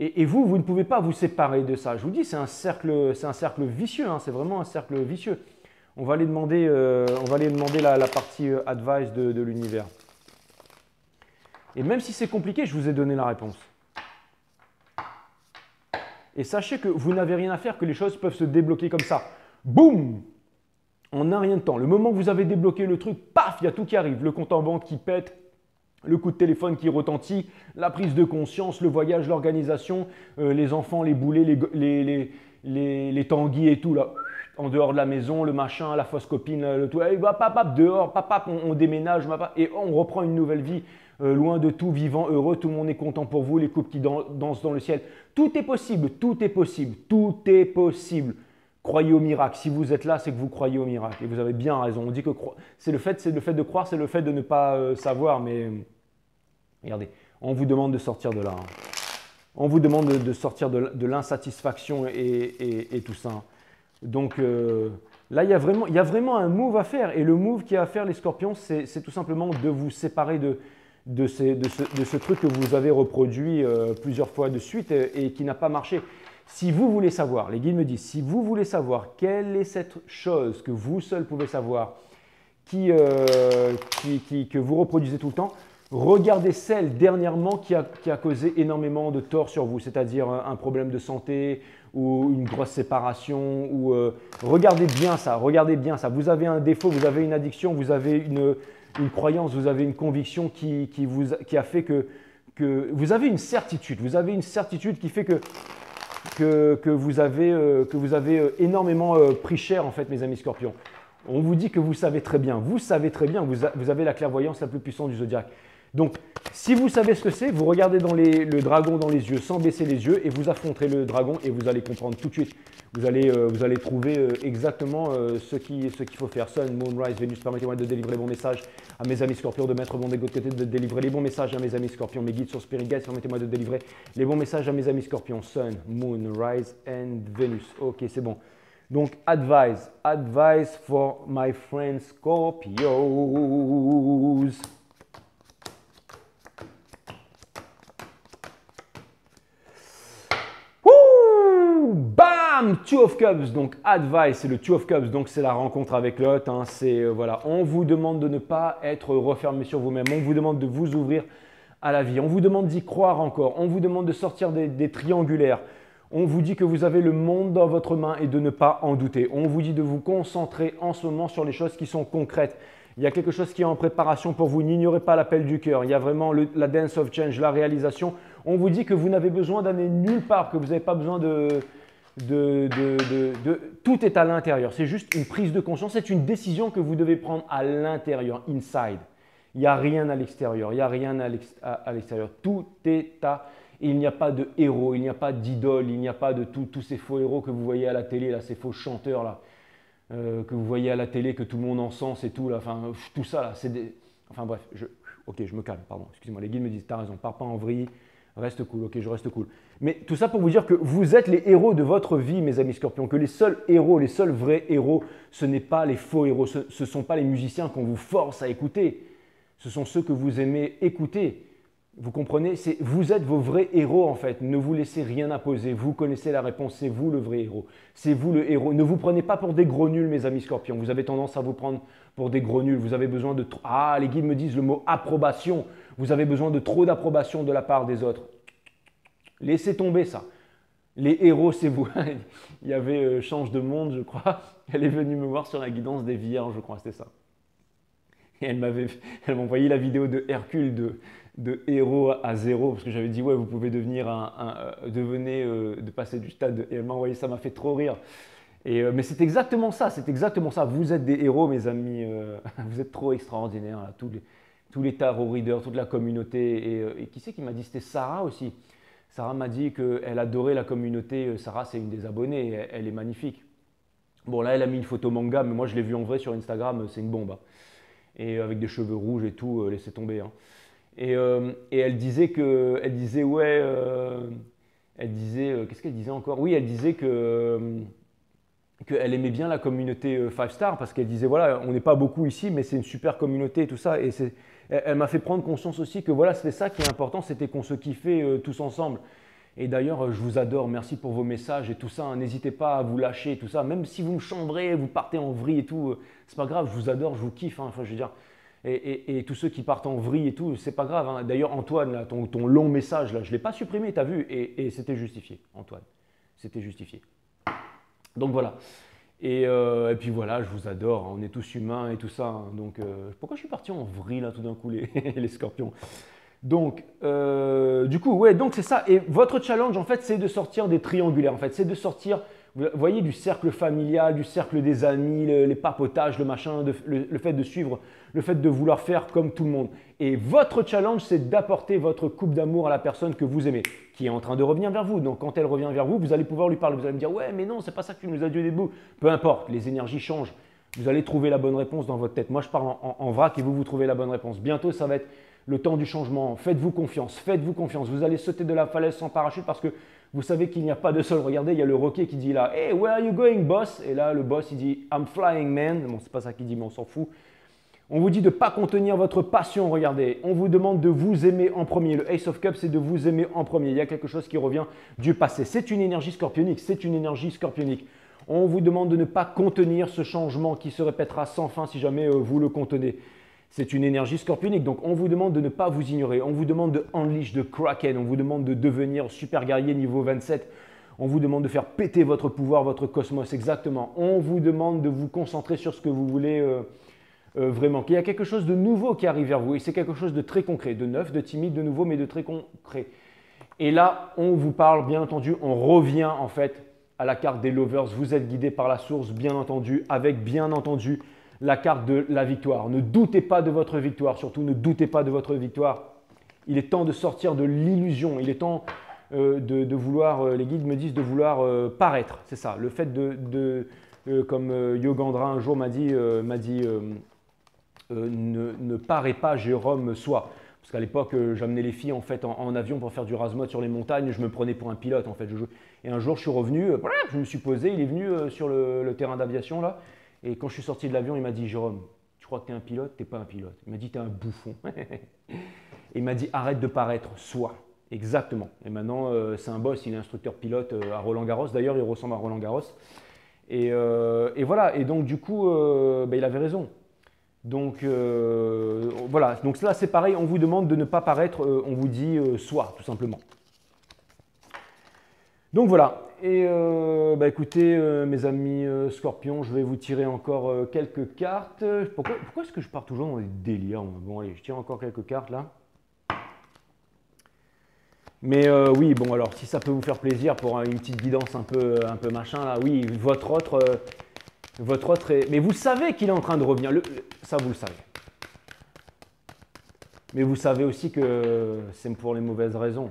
Et vous ne pouvez pas vous séparer de ça. Je vous dis, c'est un cercle vicieux, hein, c'est vraiment un cercle vicieux. On va aller demander, la partie advice de l'univers. Et même si c'est compliqué, je vous ai donné la réponse. Et sachez que vous n'avez rien à faire, que les choses peuvent se débloquer comme ça. Boum! En un rien de temps. Le moment que vous avez débloqué le truc, paf, il y a tout qui arrive. Le compte en banque qui pète, le coup de téléphone qui retentit, la prise de conscience, le voyage, l'organisation, les enfants, les boulets, les tanguis et tout, là, en dehors de la maison, le machin, la fausse copine, le tout. Hey, dehors, on déménage, et on reprend une nouvelle vie, loin de tout, vivant, heureux, tout le monde est content pour vous, les couples qui dansent dans le ciel. Tout est possible, tout est possible, tout est possible. Croyez au miracle. Si vous êtes là, c'est que vous croyez au miracle. Et vous avez bien raison. On dit que c'est le fait de croire, c'est le fait de ne pas savoir. Mais regardez, on vous demande de sortir de là, hein. On vous demande de sortir de l'insatisfaction et tout ça. Donc là, il y a vraiment un move à faire. Et le move qu'il y a à faire, les scorpions, c'est tout simplement de vous séparer de ce truc que vous avez reproduit plusieurs fois de suite et qui n'a pas marché. Si vous voulez savoir, les guides me disent, si vous voulez savoir quelle est cette chose que vous seul pouvez savoir, que vous reproduisez tout le temps, regardez celle dernièrement qui a causé énormément de tort sur vous, c'est-à-dire un problème de santé ou une grosse séparation. Regardez bien ça, regardez bien ça. Vous avez un défaut, vous avez une addiction, vous avez une croyance, vous avez une conviction qui a fait que vous avez une certitude. Vous avez une certitude qui fait que vous avez énormément pris cher en fait, mes amis scorpions. On vous dit que vous savez très bien, vous avez la clairvoyance la plus puissante du zodiaque. Donc, si vous savez ce que c'est, vous regardez le dragon dans les yeux sans baisser les yeux et vous affronterez le dragon et vous allez comprendre tout de suite. Vous allez trouver exactement ce qu'il faut faire. Sun, Moon, Rise, Vénus, permettez-moi de délivrer mon message à mes amis scorpions, de mettre mon ego de côté, de délivrer les bons messages à mes amis scorpions, mes guides sur Spirit Guides, permettez-moi de délivrer les bons messages à mes amis scorpions. Sun, Moon, Rise and Venus. Ok, c'est bon. Donc, advice for my friends Scorpios. Bam! Two of Cups, donc advice, c'est le Two of Cups, donc c'est la rencontre avec l'autre, hein, voilà, on vous demande de ne pas être refermé sur vous-même, on vous demande de vous ouvrir à la vie, on vous demande d'y croire encore, on vous demande de sortir des triangulaires, on vous dit que vous avez le monde dans votre main et de ne pas en douter, on vous dit de vous concentrer en ce moment sur les choses qui sont concrètes. Il y a quelque chose qui est en préparation pour vous, n'ignorez pas l'appel du cœur, il y a vraiment la dance of change, la réalisation. On vous dit que vous n'avez besoin d'aller nulle part, que vous n'avez pas besoin tout est à l'intérieur. C'est juste une prise de conscience, c'est une décision que vous devez prendre à l'intérieur, inside. Il n'y a rien à l'extérieur, il n'y a rien à l'extérieur. Tout est à... Il n'y a pas de héros, il n'y a pas d'idole, il n'y a pas de tous ces faux héros que vous voyez à la télé, là, ces faux chanteurs là, que vous voyez à la télé, que tout le monde encense et tout, là, enfin, tout ça là, c'est des... Enfin bref, ok, je me calme, pardon, excusez-moi, les guides me disent, t'as raison, pars pas en vrille, reste cool, ok, je reste cool. Mais tout ça pour vous dire que vous êtes les héros de votre vie, mes amis scorpions, que les seuls héros, les seuls vrais héros, ce n'est pas les faux héros, ce ne sont pas les musiciens qu'on vous force à écouter, ce sont ceux que vous aimez écouter. Vous comprenez? Vous êtes vos vrais héros en fait. Ne vous laissez rien imposer. Vous connaissez la réponse. C'est vous le vrai héros. C'est vous le héros. Ne vous prenez pas pour des gros nuls, mes amis scorpions. Vous avez tendance à vous prendre pour des gros nuls. Vous avez besoin de... Ah, les guides me disent le mot approbation. Vous avez besoin de trop d'approbation de la part des autres. Laissez tomber ça. Les héros, c'est vous. Il y avait Change de Monde, je crois. Elle est venue me voir sur la guidance des vierges, je crois. C'était ça. Et elle m'a envoyé la vidéo de Hercule de héros à zéro, parce que j'avais dit, ouais, vous pouvez devenir de passer du stade. Et elle m'a envoyé ça, m'a fait trop rire. Mais c'est exactement ça, c'est exactement ça. Vous êtes des héros, mes amis. Vous êtes trop extraordinaires, là. Tous les tarot readers, toute la communauté. Et qui c'est qui m'a dit? C'était Sarah aussi. Sarah m'a dit qu'elle adorait la communauté. Sarah, c'est une des abonnées. Elle est magnifique. Bon, là, elle a mis une photo manga, mais moi, je l'ai vue en vrai sur Instagram. C'est une bombe, hein. Et avec des cheveux rouges et tout, laissez tomber, hein. Et elle disait qu'est-ce qu'elle disait encore? Oui, elle disait qu'elle aimait bien la communauté 5 Star parce qu'elle disait, voilà, on n'est pas beaucoup ici, mais c'est une super communauté et tout ça. Et elle m'a fait prendre conscience aussi que voilà, c'était ça qui est important, c'était qu'on se kiffait tous ensemble. Et d'ailleurs, je vous adore, merci pour vos messages et tout ça. Hein. N'hésitez pas à vous lâcher et tout ça. Même si vous me chambrez, vous partez en vrille et tout, c'est pas grave, je vous adore, je vous kiffe. Hein. Enfin, je veux dire, et tous ceux qui partent en vrille et tout, c'est pas grave. Hein. D'ailleurs, Antoine, là, ton long message, là, je ne l'ai pas supprimé, tu as vu, et c'était justifié, Antoine. C'était justifié. Donc voilà. Et puis voilà, je vous adore, hein. On est tous humains et tout ça. Hein. Donc pourquoi je suis parti en vrille là tout d'un coup, les scorpions? Donc, du coup, ouais, donc c'est ça. Et votre challenge, en fait, c'est de sortir des triangulaires. En fait, c'est de sortir, vous voyez, du cercle familial, du cercle des amis, les papotages, le machin, le fait de suivre, le fait de vouloir faire comme tout le monde. Et votre challenge, c'est d'apporter votre coupe d'amour à la personne que vous aimez, qui est en train de revenir vers vous. Donc, quand elle revient vers vous, vous allez pouvoir lui parler. Vous allez me dire, ouais, mais non, c'est pas ça que tu nous as dit au début. Peu importe, les énergies changent. Vous allez trouver la bonne réponse dans votre tête. Moi, je parle en vrac et vous trouvez la bonne réponse. Bientôt, ça va être le temps du changement. Faites-vous confiance, faites-vous confiance. Vous allez sauter de la falaise sans parachute parce que vous savez qu'il n'y a pas de sol. Regardez, il y a le roquet qui dit là, hey, where are you going, boss? Et là, le boss, il dit, I'm flying, man. Bon, c'est pas ça qu'il dit, mais on s'en fout. On vous dit de ne pas contenir votre passion, regardez. On vous demande de vous aimer en premier. Le Ace of Cups, c'est de vous aimer en premier. Il y a quelque chose qui revient du passé. C'est une énergie scorpionique, c'est une énergie scorpionique. On vous demande de ne pas contenir ce changement qui se répétera sans fin si jamais vous le contenez. C'est une énergie scorpionique, donc on vous demande de ne pas vous ignorer. On vous demande de unleash, de kraken. On vous demande de devenir super guerrier niveau 27. On vous demande de faire péter votre pouvoir, votre cosmos, exactement. On vous demande de vous concentrer sur ce que vous voulez vraiment. Qu'il y a quelque chose de nouveau qui arrive vers vous et c'est quelque chose de très concret, de neuf, de timide, de nouveau, mais de très concret. Et là, on vous parle, bien entendu, on revient en fait à la carte des lovers. Vous êtes guidé par la source, bien entendu, avec bien entendu la carte de la victoire. Ne doutez pas de votre victoire, surtout ne doutez pas de votre victoire. Il est temps de sortir de l'illusion, il est temps de vouloir, les guides me disent de vouloir paraître, c'est ça. Le fait comme Yogandra un jour m'a dit ne paraît pas Jérôme, sois. Parce qu'à l'époque, j'amenais les filles en fait en avion pour faire du rasmod sur les montagnes, je me prenais pour un pilote en fait. Et un jour, je suis revenu, je me suis posé, il est venu sur le terrain d'aviation là. Et quand je suis sorti de l'avion, il m'a dit, Jérôme, tu crois que tu es un pilote? Tu n'es pas un pilote. Il m'a dit, tu es un bouffon. Et il m'a dit, arrête de paraître, sois. Exactement. Et maintenant, c'est un boss, il est instructeur pilote à Roland-Garros. D'ailleurs, il ressemble à Roland-Garros. Et voilà. Et donc, du coup, il avait raison. Donc, voilà. Donc là, c'est pareil. On vous demande de ne pas paraître. On vous dit, sois, tout simplement. Donc voilà, et écoutez mes amis scorpions, je vais vous tirer encore quelques cartes. Pourquoi est-ce que je pars toujours dans des délires? Bon allez, je tire encore quelques cartes là. Mais oui, bon alors si ça peut vous faire plaisir pour une petite guidance un peu machin là, oui, votre autre est... Mais vous savez qu'il est en train de revenir, ça vous le savez. Mais vous savez aussi que c'est pour les mauvaises raisons.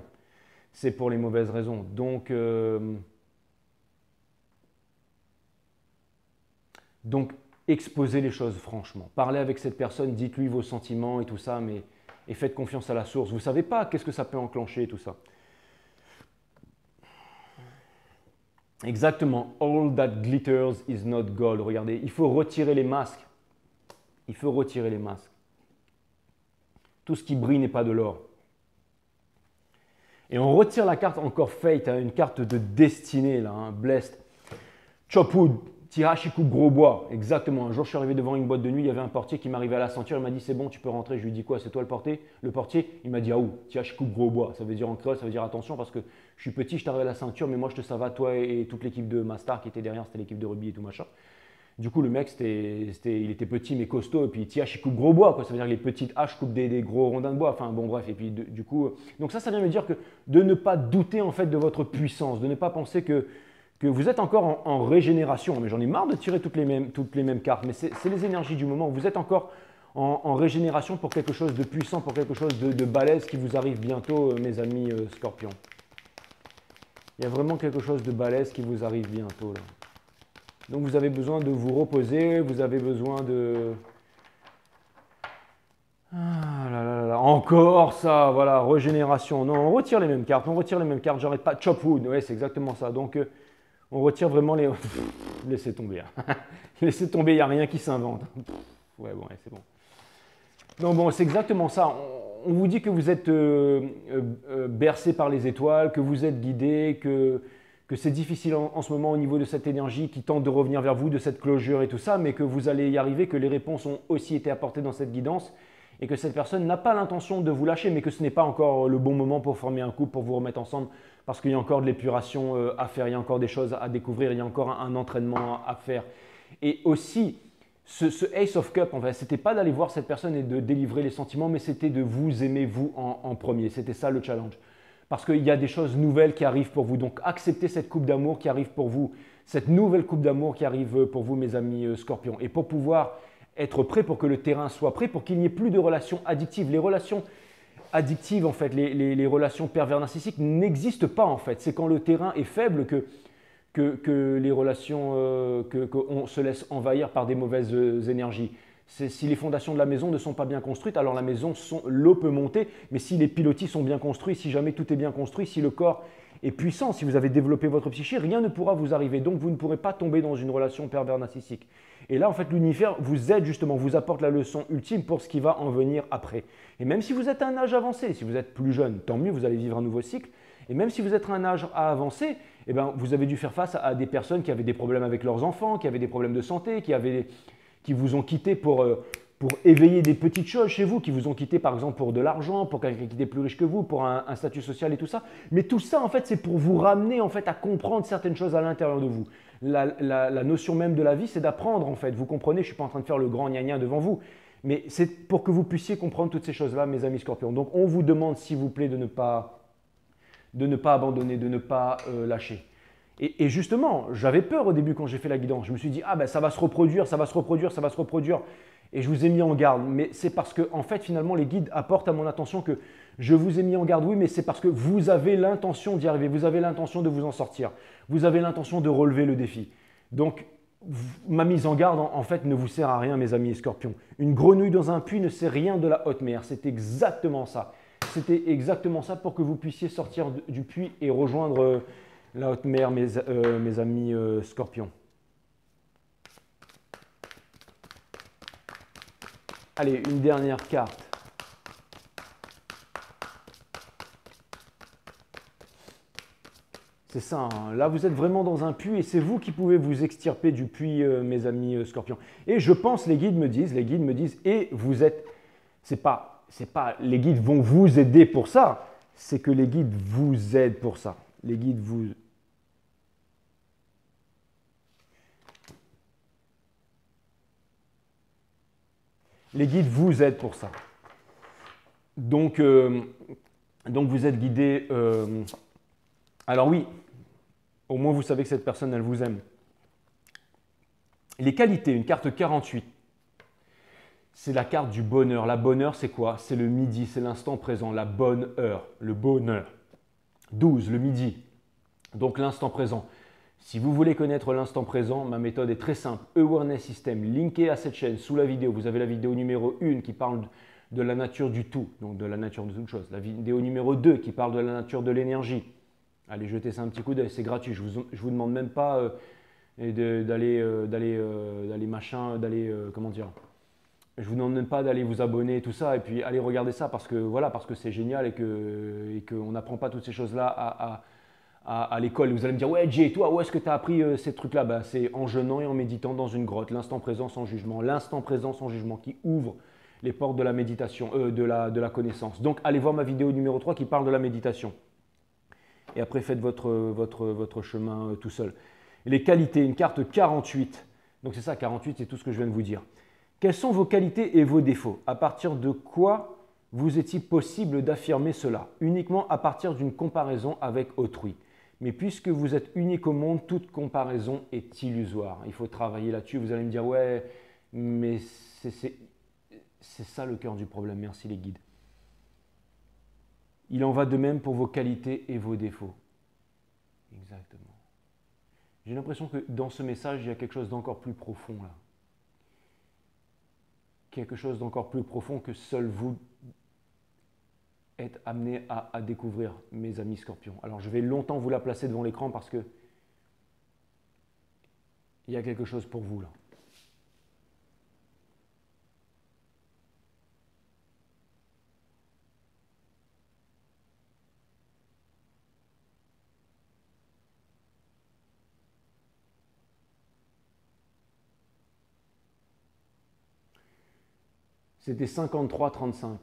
C'est pour les mauvaises raisons. Donc, exposez les choses franchement. Parlez avec cette personne, dites-lui vos sentiments et tout ça, et faites confiance à la source. Vous ne savez pas qu'est-ce que ça peut enclencher, tout ça. Exactement. All that glitters is not gold. Regardez, il faut retirer les masques. Il faut retirer les masques. Tout ce qui brille n'est pas de l'or. Et on retire la carte encore Fate, hein, une carte de destinée, là, hein, Blessed. Chopwood, tirage, coupe, gros bois. Exactement. Un jour, je suis arrivé devant une boîte de nuit, il y avait un portier qui m'arrivait à la ceinture, il m'a dit c'est bon, tu peux rentrer. Je lui ai dit quoi, c'est toi le portier? Le portier, il m'a dit ah où? Tirage, coupe, gros bois. Ça veut dire en créole, ça veut dire attention parce que je suis petit, je t'arrive à la ceinture, mais moi je te savais, toi et toute l'équipe de Mastar qui était derrière, c'était l'équipe de rugby et tout machin. Du coup, le mec, il était petit mais costaud, et puis il coupe gros bois, quoi. Ça veut dire que les petites haches coupent des gros rondins de bois. Enfin, bon, bref. Et puis, du coup, donc ça vient me dire que de ne pas douter en fait de votre puissance, de ne pas penser que vous êtes encore en régénération. Mais j'en ai marre de tirer toutes les mêmes cartes. Mais c'est les énergies du moment. Vous êtes encore en régénération pour quelque chose de puissant, pour quelque chose de balèze qui vous arrive bientôt, mes amis Scorpions. Il y a vraiment quelque chose de balèze qui vous arrive bientôt là. Donc vous avez besoin de vous reposer, vous avez besoin de... Ah là là là, encore ça, voilà, régénération. Non, on retire les mêmes cartes, j'arrête pas. Chopwood, ouais, c'est exactement ça. Donc on retire vraiment les... Laissez tomber. Hein. Laissez tomber, il n'y a rien qui s'invente. Ouais, bon, ouais, c'est bon. Non, bon, c'est exactement ça. On vous dit que vous êtes bercé par les étoiles, que vous êtes guidé, que c'est difficile en ce moment au niveau de cette énergie qui tente de revenir vers vous, de cette closure et tout ça, mais que vous allez y arriver, que les réponses ont aussi été apportées dans cette guidance et que cette personne n'a pas l'intention de vous lâcher, mais que ce n'est pas encore le bon moment pour former un couple, pour vous remettre ensemble, parce qu'il y a encore de l'épuration à faire, il y a encore des choses à découvrir, il y a encore un entraînement à faire. Et aussi, ce Ace of Cup, en fait, ce n'était pas d'aller voir cette personne et de délivrer les sentiments, mais c'était de vous aimer vous en premier. C'était ça le challenge. Parce qu'il y a des choses nouvelles qui arrivent pour vous. Donc acceptez cette coupe d'amour qui arrive pour vous, cette nouvelle coupe d'amour qui arrive pour vous, mes amis Scorpions. Et pour pouvoir être prêt, pour que le terrain soit prêt, pour qu'il n'y ait plus de relations addictives. Les relations addictives, en fait, les relations pervers narcissiques n'existent pas, en fait. C'est quand le terrain est faible que les relations, qu'on se laisse envahir par des mauvaises énergies. Si les fondations de la maison ne sont pas bien construites, alors la maison, l'eau peut monter, mais si les pilotis sont bien construits, si jamais tout est bien construit, si le corps est puissant, si vous avez développé votre psyché, rien ne pourra vous arriver. Donc vous ne pourrez pas tomber dans une relation pervers narcissique. Et là, en fait, l'univers vous aide justement, vous apporte la leçon ultime pour ce qui va en venir après. Et même si vous êtes à un âge avancé, si vous êtes plus jeune, tant mieux, vous allez vivre un nouveau cycle. Et même si vous êtes à un âge avancé, eh ben, vous avez dû faire face à des personnes qui avaient des problèmes avec leurs enfants, qui avaient des problèmes de santé, qui vous ont quitté pour éveiller des petites choses chez vous, qui vous ont quitté par exemple pour de l'argent, pour quelqu'un qui était plus riche que vous, pour un statut social et tout ça. Mais tout ça, en fait, c'est pour vous ramener en fait, à comprendre certaines choses à l'intérieur de vous. La notion même de la vie, c'est d'apprendre en fait. Vous comprenez, je ne suis pas en train de faire le grand gna-gna devant vous. Mais c'est pour que vous puissiez comprendre toutes ces choses-là, mes amis Scorpions. Donc, on vous demande, s'il vous plaît, de ne pas abandonner, de ne pas lâcher. Et justement, j'avais peur au début quand j'ai fait la guidance. Je me suis dit, ah ben ça va se reproduire, ça va se reproduire, ça va se reproduire. Et je vous ai mis en garde. Mais c'est parce que, en fait, finalement, les guides apportent à mon attention que je vous ai mis en garde, oui, mais c'est parce que vous avez l'intention d'y arriver, vous avez l'intention de vous en sortir, vous avez l'intention de relever le défi. Donc, ma mise en garde, en fait, ne vous sert à rien, mes amis Scorpions. Une grenouille dans un puits ne sait rien de la haute mer. C'est exactement ça. C'était exactement ça pour que vous puissiez sortir du puits et rejoindre la haute mer, mes amis Scorpions. Allez, une dernière carte. C'est ça, hein. Là vous êtes vraiment dans un puits et c'est vous qui pouvez vous extirper du puits, mes amis Scorpions. Et je pense, les guides me disent, et vous êtes, c'est pas, les guides vont vous aider pour ça, c'est que les guides vous aident pour ça. Les guides vous... Les guides vous aident pour ça. Donc vous êtes guidé. Alors oui, au moins vous savez que cette personne, elle vous aime. Les qualités, une carte 48. c'est la carte du bonheur. La bonne heure, c'est quoi? C'est le midi, c'est l'instant présent, la bonne heure, le bonheur. 12, le midi, donc l'instant présent. Si vous voulez connaître l'instant présent, ma méthode est très simple. Awareness System, linké à cette chaîne, sous la vidéo, vous avez la vidéo numéro 1 qui parle de la nature du tout, donc de la nature de toute chose. La vidéo numéro 2 qui parle de la nature de l'énergie. Allez jeter ça un petit coup d'œil, c'est gratuit. Je vous demande même pas comment dire. Je vous demande même pas d'aller vous abonner et tout ça et puis allez regarder ça parce que voilà, parce que c'est génial et qu'on n'apprend pas toutes ces choses-là à l'école. Vous allez me dire, ouais, Jay, toi, où est-ce que tu as appris ces trucs-là? Ben, c'est en jeûnant et en méditant dans une grotte, l'instant présent sans jugement, l'instant présent sans jugement qui ouvre les portes de la méditation, de la connaissance. Donc, allez voir ma vidéo numéro 3 qui parle de la méditation. Et après, faites votre chemin tout seul. Les qualités, une carte 48. Donc, c'est ça, 48, c'est tout ce que je viens de vous dire. Quelles sont vos qualités et vos défauts? À partir de quoi vous est-il possible d'affirmer cela? Uniquement à partir d'une comparaison avec autrui. Mais puisque vous êtes unique au monde, toute comparaison est illusoire. Il faut travailler là-dessus. Vous allez me dire, ouais, mais c'est ça le cœur du problème. Merci les guides. Il en va de même pour vos qualités et vos défauts. Exactement. J'ai l'impression que dans ce message, il y a quelque chose d'encore plus profond là. Quelque chose d'encore plus profond que seul vous êtes amené à découvrir, mes amis scorpions. Alors, je vais longtemps vous la placer devant l'écran parce que il y a quelque chose pour vous là. C'était 53-35.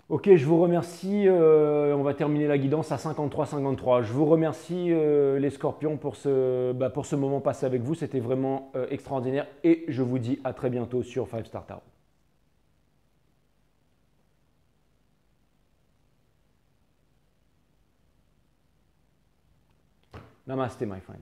Ok, je vous remercie. On va terminer la guidance à 53-53. Je vous remercie les scorpions pour ce moment passé avec vous. C'était vraiment extraordinaire. Et je vous dis à très bientôt sur 5 Star Tarot. Namaste, my friend.